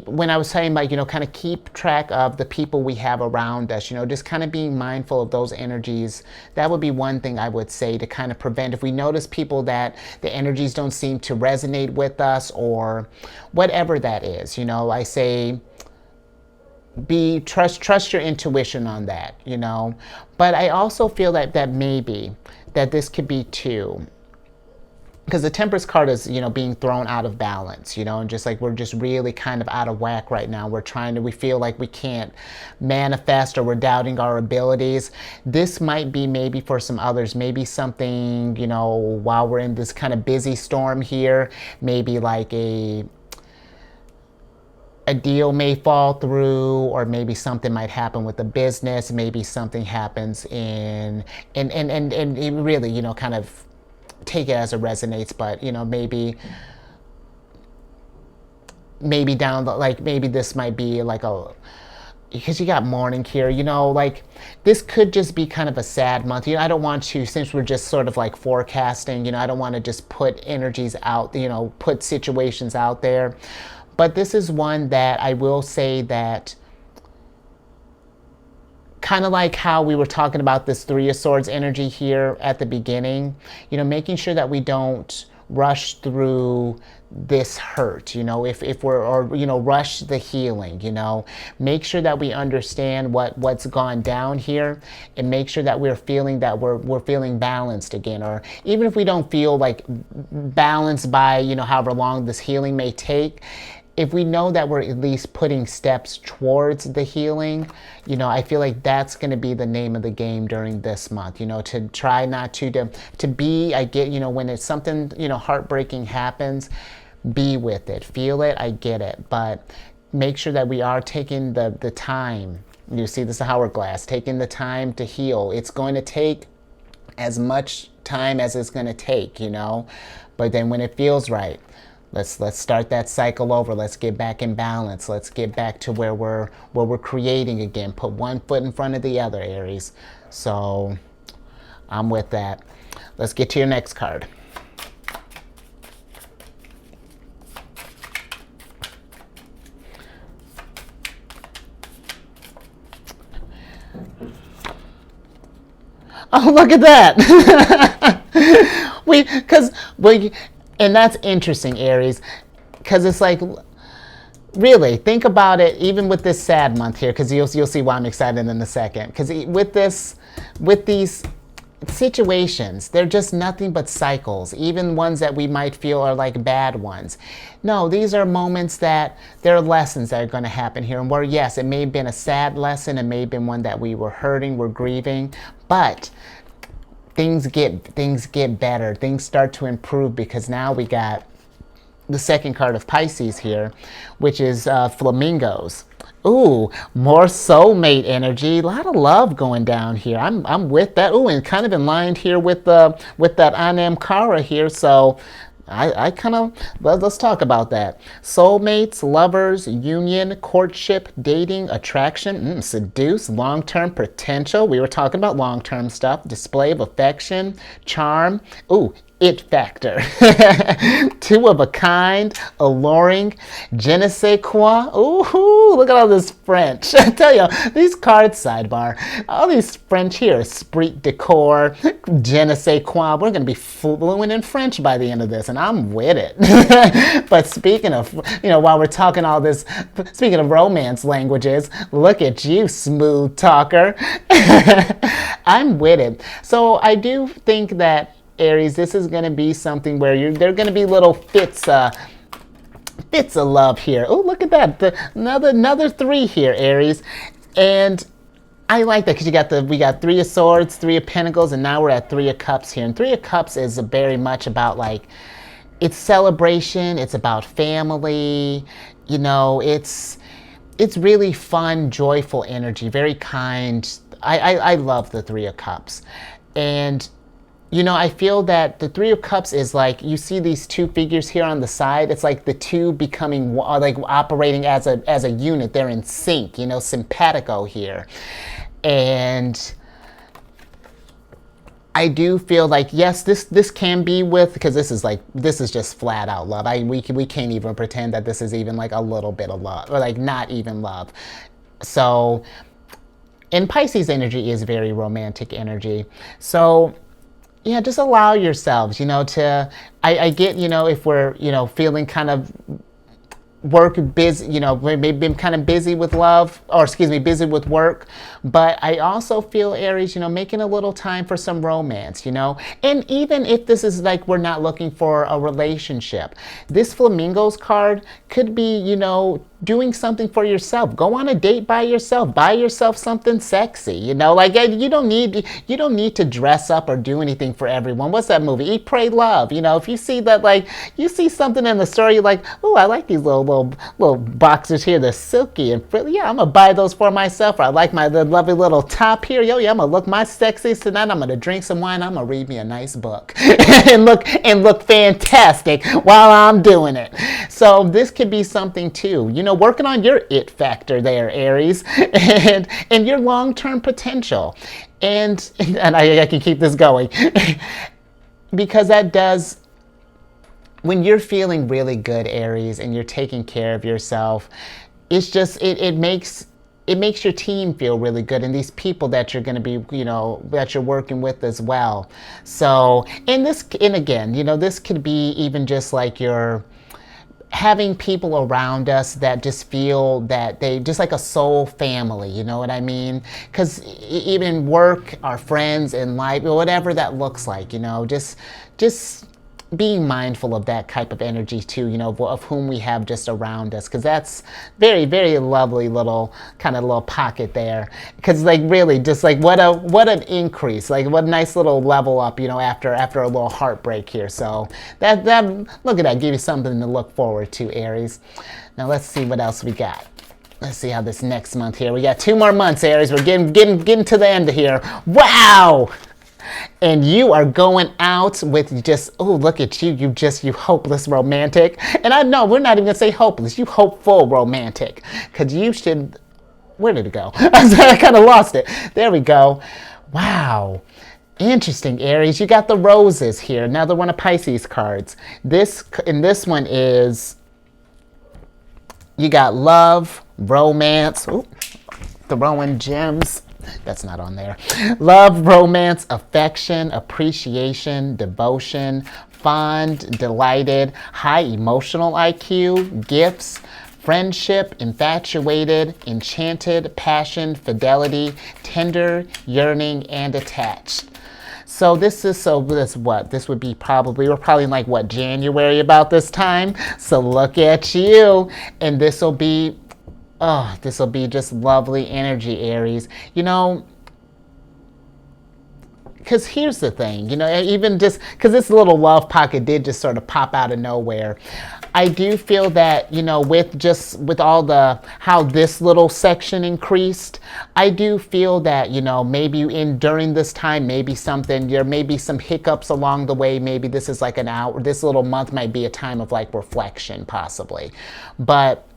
[SPEAKER 1] when I was saying, like, kind of keep track of the people we have around us, just kind of being mindful of those energies. That would be one thing I would say to kind of prevent, if we notice people that the energies don't seem to resonate with us, or whatever that is, I say, trust your intuition on that, But I also feel that maybe that this could be too, because the Temperance card is, being thrown out of balance, and just like we're just really kind of out of whack right now. We feel like we can't manifest, or we're doubting our abilities. This might be maybe for some others, maybe something, while we're in this kind of busy storm here, maybe like a deal may fall through, or maybe something might happen with the business. Maybe something happens and really, kind of take it as it resonates, but maybe down the, like, maybe this might be like because you got mourning here, like this could just be kind of a sad month. I don't want to, since we're just sort of like forecasting, I don't want to just put energies out, put situations out there. But this is one that I will say that, kind of like how we were talking about this Three of Swords energy here at the beginning, making sure that we don't rush through this hurt, if we're, or, rush the healing, make sure that we understand what's gone down here, and make sure that we're feeling balanced again. Or even if we don't feel like balanced by, however long this healing may take, if we know that we're at least putting steps towards the healing, I feel like that's going to be the name of the game during this month, to try not to be, I get, when it's something, heartbreaking happens, be with it, feel it, I get it, but make sure that we are taking the time. You see this hourglass, taking the time to heal. It's going to take as much time as it's going to take, but then when it feels right, Let's start that cycle over. Let's get back in balance. Let's get back to where we're creating again. Put one foot in front of the other, Aries. So I'm with that. Let's get to your next card. Oh, look at that. And that's interesting, Aries, because it's like, really, think about it, even with this sad month here, because you'll see why I'm excited in a second. Because with these situations, they're just nothing but cycles, even ones that we might feel are like bad ones. No, these are moments that there are lessons that are going to happen here. And where, yes, it may have been a sad lesson, it may have been one that we were hurting, we're grieving, but things get better. Things start to improve because now we got the second card of Pisces here, which is flamingos. Ooh, more soulmate energy. A lot of love going down here. I'm with that. Ooh, and kind of in line here with that Anam here. So I kind of, let's talk about that. Soulmates, lovers, union, courtship, dating, attraction, seduce, long-term potential. We were talking about long-term stuff. Display of affection, charm. Ooh, it factor. Two of a kind, alluring, je ne sais quoi. Ooh, look at all this French. I tell you, these cards, sidebar, all these French here, esprit de corps, je ne sais quoi. We're going to be fluent in French by the end of this, and I'm with it. But speaking of, while we're talking all this, speaking of romance languages, look at you, smooth talker. I'm with it. So I do think that, Aries, this is going to be something where there are going to be little fits of love here. Oh, look at that. Another 3 here, Aries. And I like that because we got 3 of Swords, 3 of Pentacles, and now we're at 3 of Cups here. And 3 of Cups is very much about, like, it's celebration, it's about family, it's really fun, joyful energy, very kind. I love the 3 of Cups. And I feel that the 3 of Cups is like, you see these 2 figures here on the side. It's like the 2 becoming, like, operating as a unit. They're in sync, simpatico here. And I do feel like, yes, this can be because this is just flat out love. We can't even pretend that this is even like a little bit of love, or like not even love. So, and Pisces energy is very romantic energy. So, yeah, just allow yourselves, I get, if we're, feeling kind of work busy, maybe been kind of busy with love, or busy with work. But I also feel, Aries, making a little time for some romance, and even if this is like, we're not looking for a relationship, this Flamingos card could be, doing something for yourself. Go on a date by yourself. Buy yourself something sexy. Like, you don't need to dress up or do anything for everyone. What's that movie? Eat, Pray, Love. If you see that, like, you see something in the store, you're like, oh, I like these little boxers here. They're silky and frilly. Yeah, I'm gonna buy those for myself. Or I like my lovely little top here. Yo, yeah, I'm gonna look my sexiest tonight. I'm gonna drink some wine. I'm gonna read me a nice book and look fantastic while I'm doing it. So this could be something too. Working on your it factor there, Aries, and your long-term potential. And I can keep this going because that does, when you're feeling really good, Aries, and you're taking care of yourself, it's just, it makes your team feel really good, and these people that you're going to be, that you're working with as well. So, and again, this could be even just like you're having people around us that just feel that they just like a soul family, you know what I mean? Because even work, our friends in life, whatever that looks like, just being mindful of that type of energy too, of whom we have just around us, because that's very, very lovely little pocket there. Because like really, just like what an increase, like what a nice little level up, after a little heartbreak here. So that look at that, give you something to look forward to, Aries. Now let's see what else we got. Let's see how this next month here. We got 2 more months, Aries. We're getting to the end of here. Wow. And you are going out with just, oh, look at you, you hopeless romantic. And I know we're not even gonna say hopeless, you hopeful romantic. Because you should, where did it go? I kind of lost it. There we go. Wow. Interesting, Aries. You got the roses here. Another one of Pisces cards. This one is, you got love, romance. Ooh, throwing gems. That's not on there. Love, romance, affection, appreciation, devotion, fond, delighted, high emotional IQ, gifts, friendship, infatuated, enchanted, passion, fidelity, tender, yearning, and attached. So this what? This would be we're probably in like what, January about this time? So look at you. And this will be just lovely energy, Aries. Because here's the thing, even just because this little love pocket did just sort of pop out of nowhere. I do feel that, with all how this little section increased, I do feel that, maybe during this time, there may be some hiccups along the way. Maybe this is like an hour, this little month might be a time of like reflection, possibly. But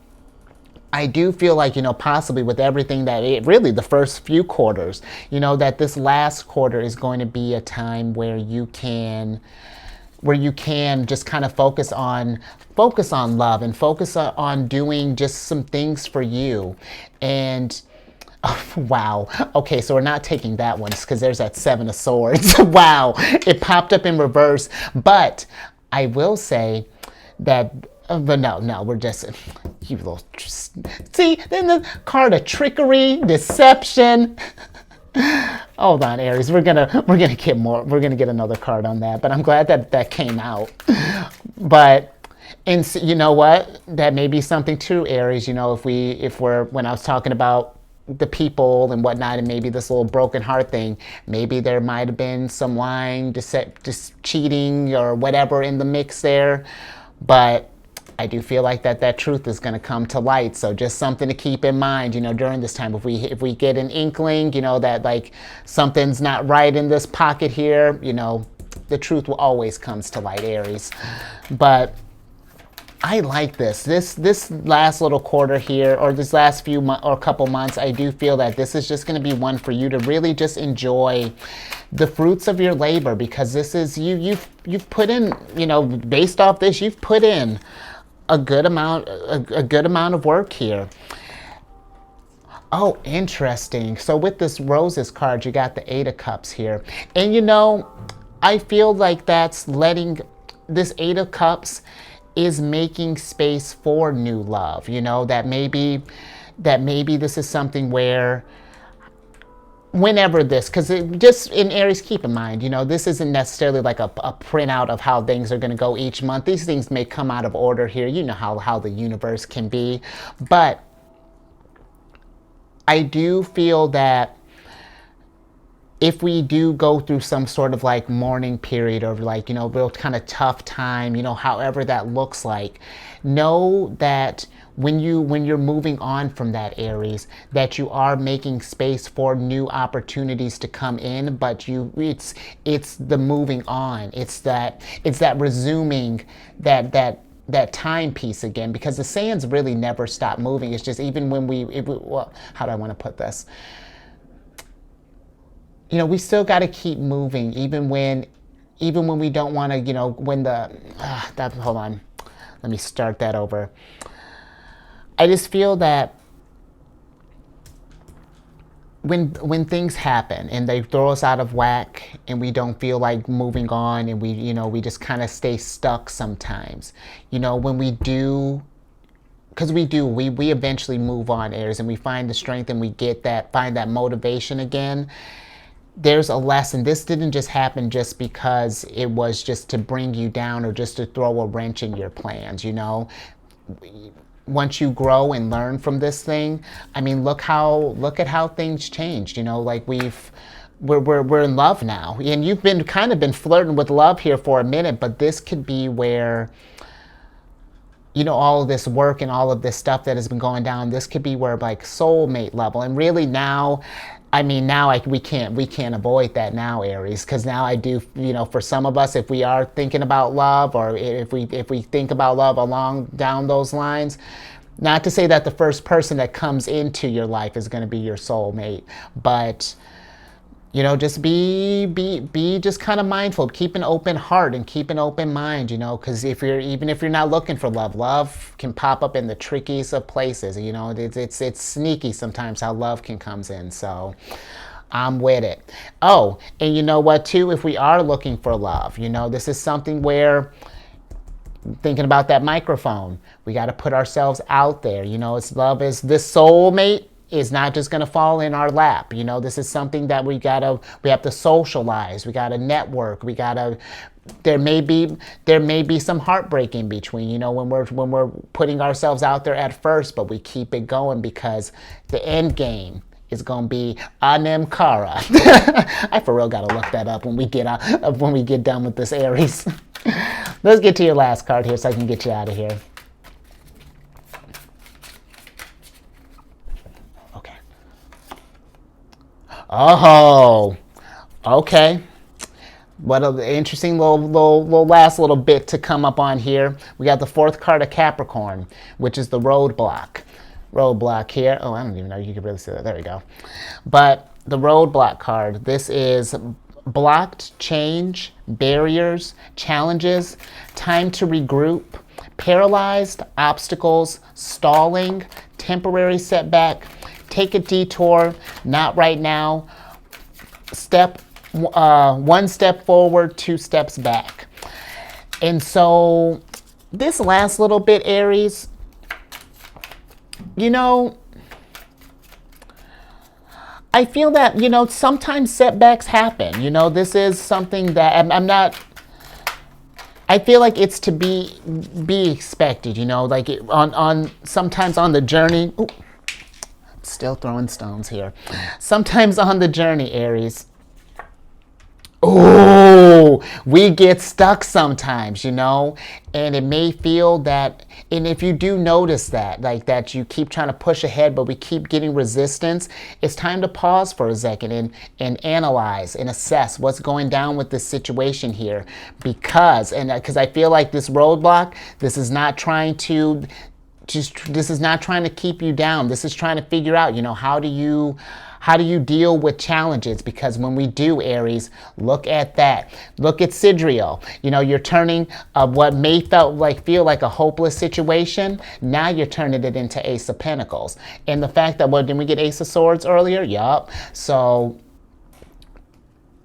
[SPEAKER 1] I do feel like, possibly with everything really the first few quarters, that this last quarter is going to be a time where you can just kind of focus on love and focus on doing just some things for you. And oh, wow. Okay, so we're not taking that one because there's that Seven of Swords. Wow. It popped up in reverse. But I will say that, but no, we're just, you little, see, then the card of trickery, deception. Hold on, Aries. We're gonna get more. We're gonna get another card on that. But I'm glad that came out. But and you know what? That may be something too, Aries. When I was talking about the people and whatnot, and maybe this little broken heart thing, maybe there might have been some lying, just cheating or whatever in the mix there. But I do feel like that truth is going to come to light. So just something to keep in mind, during this time. If we get an inkling, that like something's not right in this pocket here, the truth will always comes to light, Aries. But I like this last little quarter here, or this last few or couple months. I do feel that this is just going to be one for you to really just enjoy the fruits of your labor, because this is you've put in, based off this, you've put in a good amount of work here. Oh, interesting. So with this Roses card, you got the Eight of Cups here. And I feel like that's letting this Eight of Cups is making space for new love. That maybe this is something where whenever because just in Aries, keep in mind, this isn't necessarily like a printout of how things are going to go each month. These things may come out of order here. You know how the universe can be. But I do feel that if we do go through some sort of like mourning period, or like, real kind of tough time, however that looks like, know that when you're moving on from that, Aries, that you are making space for new opportunities to come in. But it's the moving on. It's that resuming that timepiece again, because the sands really never stop moving. It's just even when how do I want to put this? We still got to keep moving, even when we don't want to, hold on, let me start that over. I just feel that when things happen and they throw us out of whack and we don't feel like moving on, and we just kind of stay stuck sometimes, when we do, because we eventually move on, Aries, and we find the strength and we find that motivation again. There's a lesson. This didn't just happen just because it was just to bring you down or just to throw a wrench in your plans. Once you grow and learn from this thing, I mean, look at how things changed. Like we're in love now, and you've been flirting with love here for a minute, but this could be where all of this work and all of this stuff that has been going down, this could be where like soulmate level. And really now, we can't avoid that now, Aries, because now I do, for some of us, if we are thinking about love, or if we think about love along down those lines, not to say that the first person that comes into your life is going to be your soulmate, but just be just kind of mindful. Keep an open heart and keep an open mind, because even if you're not looking for love can pop up in the trickiest of places. It's sneaky sometimes how love can comes in. So I'm with it. Oh, and you know what too? If we are looking for love, this is something where, thinking about that microphone, we got to put ourselves out there. It's love is this soulmate is not just going to fall in our lap. This is something that we have to socialize. We got to network. There may be some heartbreak in between, when we're putting ourselves out there at first, but we keep it going because the end game is gonna be Anem Kara. I for real gotta look that up when we get done with this, Aries. Let's get to your last card here so I can get you out of here. Okay. Oh, okay. What an interesting little last little bit to come up on here. We got the fourth card of Capricorn, which is the roadblock. Roadblock here. Oh, I don't even know. You can really see that. There we go. But the roadblock card, this is blocked change, barriers, challenges, time to regroup, paralyzed, obstacles, stalling, temporary setback, take a detour, not right now, one step forward, 2 steps back. And so this last little bit, Aries, I feel that, sometimes setbacks happen. This is something that I feel like it's to be expected, like sometimes on the journey. Ooh, still throwing stones here. Sometimes on the journey, Aries, we get stuck sometimes, and it may feel that, and if you do notice that, like that you keep trying to push ahead, but we keep getting resistance, it's time to pause for a second and analyze and assess what's going down with this situation here, because I feel like this roadblock, this is not trying to keep you down. This is trying to figure out, how do you deal with challenges? Because when we do, Aries, look at that. Look at Sidriel. You're turning what may feel like a hopeless situation. Now you're turning it into Ace of Pentacles. And the fact that, didn't we get Ace of Swords earlier? Yup. So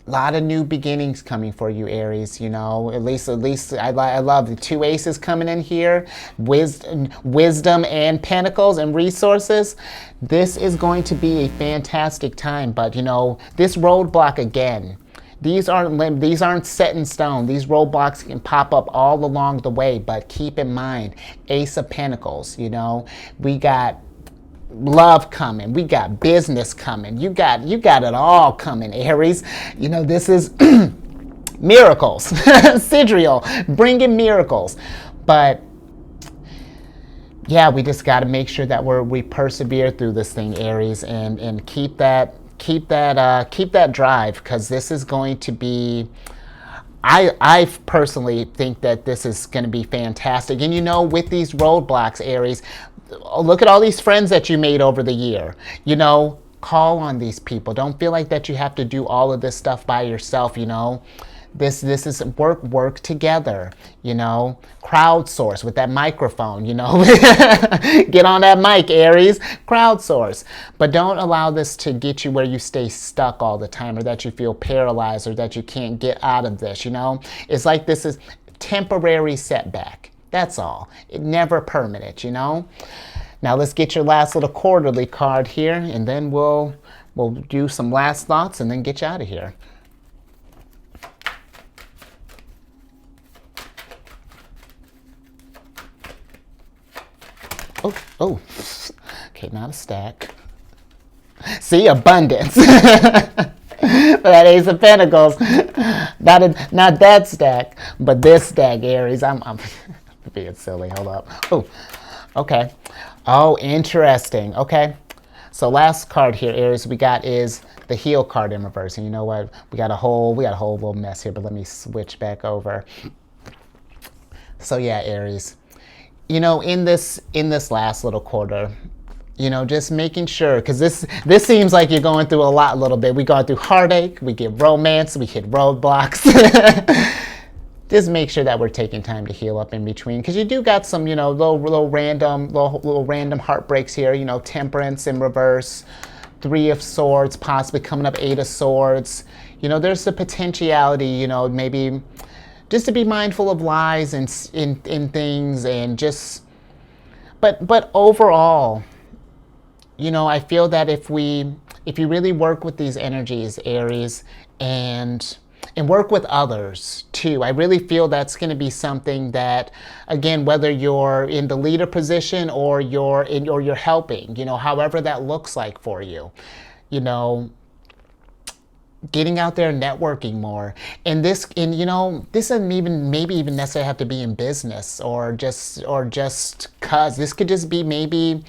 [SPEAKER 1] a lot of new beginnings coming for you, Aries. At least I love the 2 aces coming in here, wisdom and pentacles and resources. This is going to be a fantastic time. But this roadblock again, these aren't set in stone. These roadblocks can pop up all along the way. But keep in mind, Ace of Pentacles. We got love coming, we got business coming, you got it all coming, Aries. This is miracles. Sidriel, bringing miracles. But yeah, we just got to make sure that we persevere through this thing, Aries, and keep that drive, because this is going to be, I personally think that this is going to be fantastic. And with these roadblocks, Aries, look at all these friends that you made over the year. Call on these people. Don't feel like that you have to do all of this stuff by yourself. This is work together. Crowdsource with that microphone. Get on that mic, Aries. Crowdsource, but don't allow this to get you where you stay stuck all the time, or that you feel paralyzed, or that you can't get out of this. It's like this is temporary setback. That's all. It never permanent, Now let's get your last little quarterly card here, and then we'll do some last thoughts and then get you out of here. Oh. Okay, not a stack. See, abundance. That Ace of Pentacles. Not that stack, but this stack, Aries. Being silly. Hold up. Oh, okay. Oh, interesting. Okay. So last card here, Aries, we got is the Heal card in reverse. And you know what? We got a whole little mess here, but let me switch back over. So yeah, Aries. In this last little quarter, just making sure, because this seems like you're going through a little bit. We go through heartache, we get romance, we hit roadblocks. Just make sure that we're taking time to heal up in between, because you do got some, little random heartbreaks here. Temperance in reverse, 3 of Swords, possibly coming up 8 of Swords. There's the potentiality, maybe just to be mindful of lies and in things, and just, but overall, I feel that if you really work with these energies, Aries, and work with others too, I really feel that's going to be something that, again, whether you're in the leader position or you're helping, however that looks like for you, getting out there and networking more. And this doesn't even necessarily have to be in business or just cause. This could just be maybe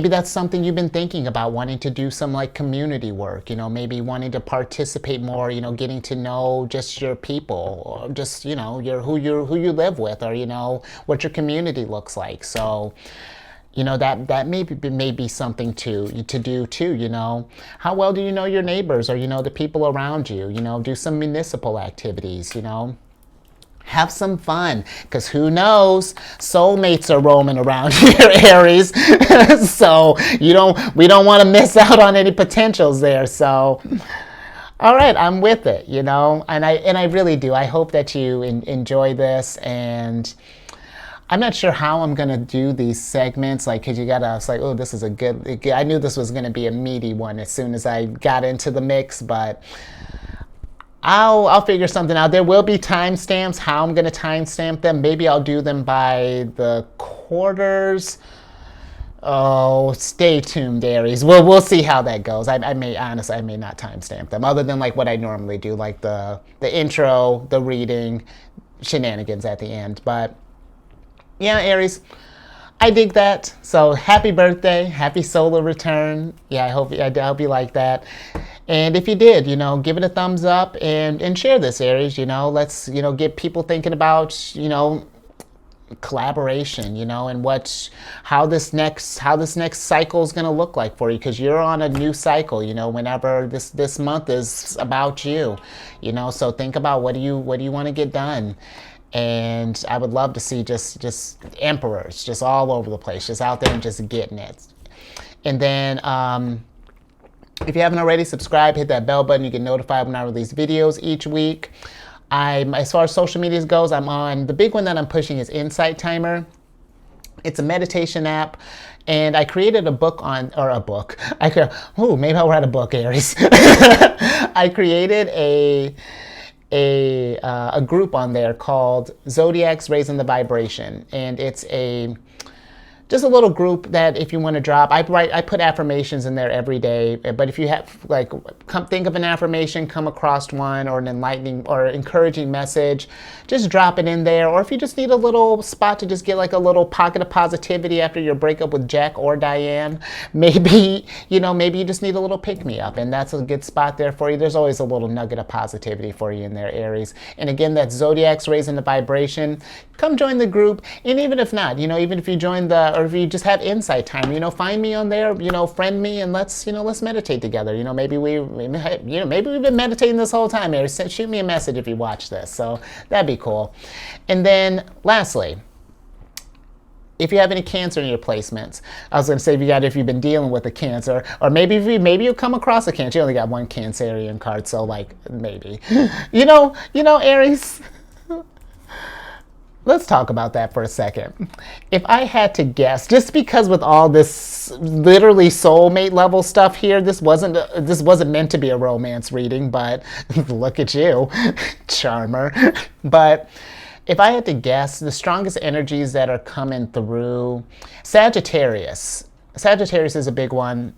[SPEAKER 1] that's something you've been thinking about, wanting to do some like community work, maybe wanting to participate more, getting to know just your people, or just, who you live with, or, what your community looks like. So, that may be something to do too. How well do you know your neighbors, or the people around you? Do some municipal activities. Have some fun, because who knows, soulmates are roaming around here, Aries. So we don't want to miss out on any potentials there. So all right, I'm with it, and I really do. I hope that you enjoy this, and I'm not sure how I'm going to do these segments, because it's like, oh, this is I knew this was going to be a meaty one as soon as I got into the mix, but I'll figure something out. There will be timestamps, how I'm going to timestamp them. Maybe I'll do them by the quarters. Oh, stay tuned, Aries. We'll see how that goes. I may not timestamp them, other than like what I normally do, like the intro, the reading, shenanigans at the end. But yeah, Aries, I dig that. So happy birthday, happy solar return. Yeah, I hope you like that. And if you did, give it a thumbs up and share this, Aries. Let's get people thinking about collaboration, and how this next cycle is going to look like for you, because you're on a new cycle. Whenever this month is about you. So think about what do you want to get done. And I would love to see just emperors just all over the place, just out there and just getting it. And then if you haven't already, subscribe, hit that bell button. You get notified when I release videos each week. As far as social media goes, I'm on, the big one that I'm pushing is Insight Timer. It's a meditation app, and I created maybe I'll write a book, Aries. I created a group on there called Zodiacs Raising the Vibration, and it's just a little group that if you want to drop, I put affirmations in there every day. But if you have think of an affirmation, come across one, or an enlightening or encouraging message, just drop it in there. Or if you just need a little spot to just get a little pocket of positivity after your breakup with Jack or Diane, maybe you just need a little pick me up, and that's a good spot there for you. There's always a little nugget of positivity for you in there, Aries. And again, that's Zodiacs Raising the Vibration. Come join the group, and even if not, even if you join or if you just have Insight Time, find me on there, friend me, and let's meditate together. Maybe we've been meditating this whole time, Aries. Shoot me a message if you watch this. So that'd be cool. And then lastly, if you have any Cancer in your placements, I was going to say if you've been dealing with a Cancer, or maybe you come across a Cancer. You only got one Cancerian card, so maybe, Aries. Let's talk about that for a second. If I had to guess, just because with all this literally soulmate level stuff here, this wasn't meant to be a romance reading, but look at you, charmer. But if I had to guess, the strongest energies that are coming through, Sagittarius. Sagittarius is a big one.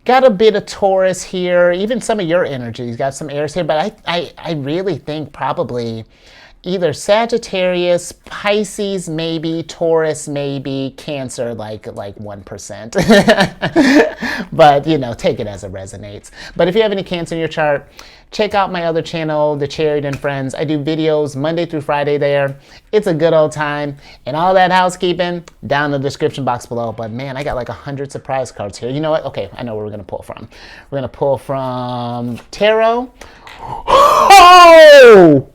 [SPEAKER 1] Got a bit of Taurus here, even some of your energies. Got some Aries here, but I really think probably, either Sagittarius, Pisces maybe, Taurus maybe, Cancer like 1%. But, take it as it resonates. But if you have any Cancer in your chart, check out my other channel, The Chariot and Friends. I do videos Monday through Friday there. It's a good old time. And all that housekeeping down in the description box below. But man, I got like 100 surprise cards here. You know what? Okay, I know where we're going to pull from. We're going to pull from Tarot. Oh!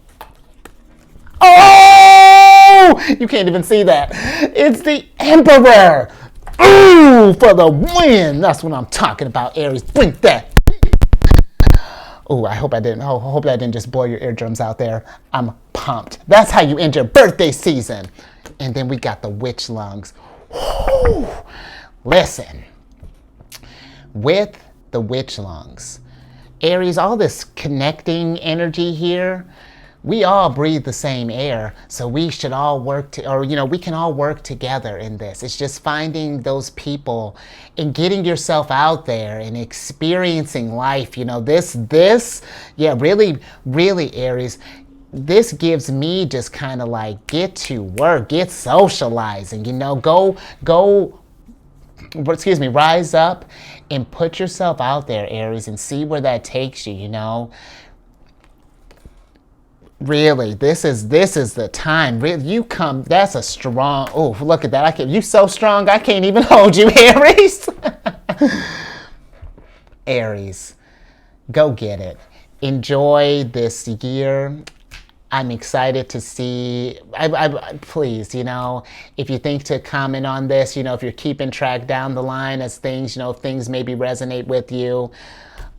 [SPEAKER 1] Oh! You can't even see that. It's the Emperor. Ooh, for the win. That's what I'm talking about, Aries. Blink that. Oh, I hope that didn't just blow your eardrums out there. I'm pumped. That's how you end your birthday season. And then we got the witch lungs. Whew. Listen, with the witch lungs, Aries, all this connecting energy here, we all breathe the same air, so we should all work we can all work together in this. It's just finding those people and getting yourself out there and experiencing life. Really, really, Aries, this gives me just kind of like get to work, get socializing, rise up and put yourself out there, Aries, and see where that takes you, Really, this is the time. Really, you come. That's a strong. Oh, look at that! You so strong. I can't even hold you, Aries. Aries, go get it. Enjoy this year. I'm excited to see. Please, if you think to comment on this, if you're keeping track down the line as things, if things maybe resonate with you.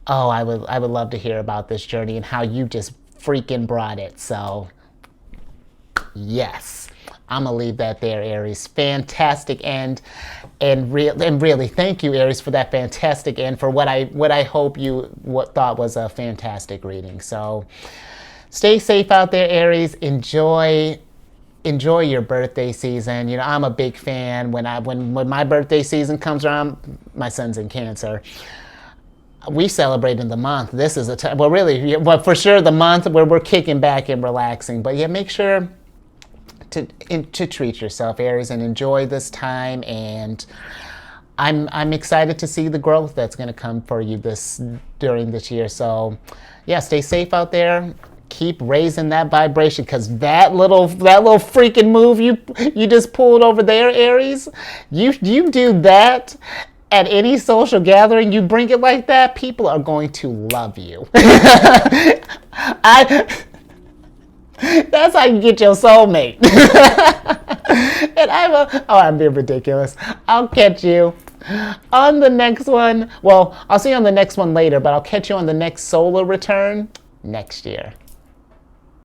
[SPEAKER 1] Oh, I would love to hear about this journey and how you just freaking brought it. So yes, I'm gonna leave that there, Aries. Fantastic end, and really thank you, Aries, for that fantastic end, for what I hope you thought was a fantastic reading. So stay safe out there, Aries. Enjoy your birthday season. I'm a big fan. When my birthday season comes around, my son's in Cancer. We celebrate in the month. This is a time, for sure the month where we're kicking back and relaxing. But yeah, make sure to treat yourself, Aries, and enjoy this time. And I'm excited to see the growth that's going to come for you during this year. So yeah, stay safe out there. Keep raising that vibration, because that little freaking move you just pulled over there, Aries. You do that at any social gathering, you bring it like that, people are going to love you. That's how you get your soulmate. And I'm being ridiculous. I'll catch you on the next one. Well, I'll see you on the next one later, but I'll catch you on the next solar return next year.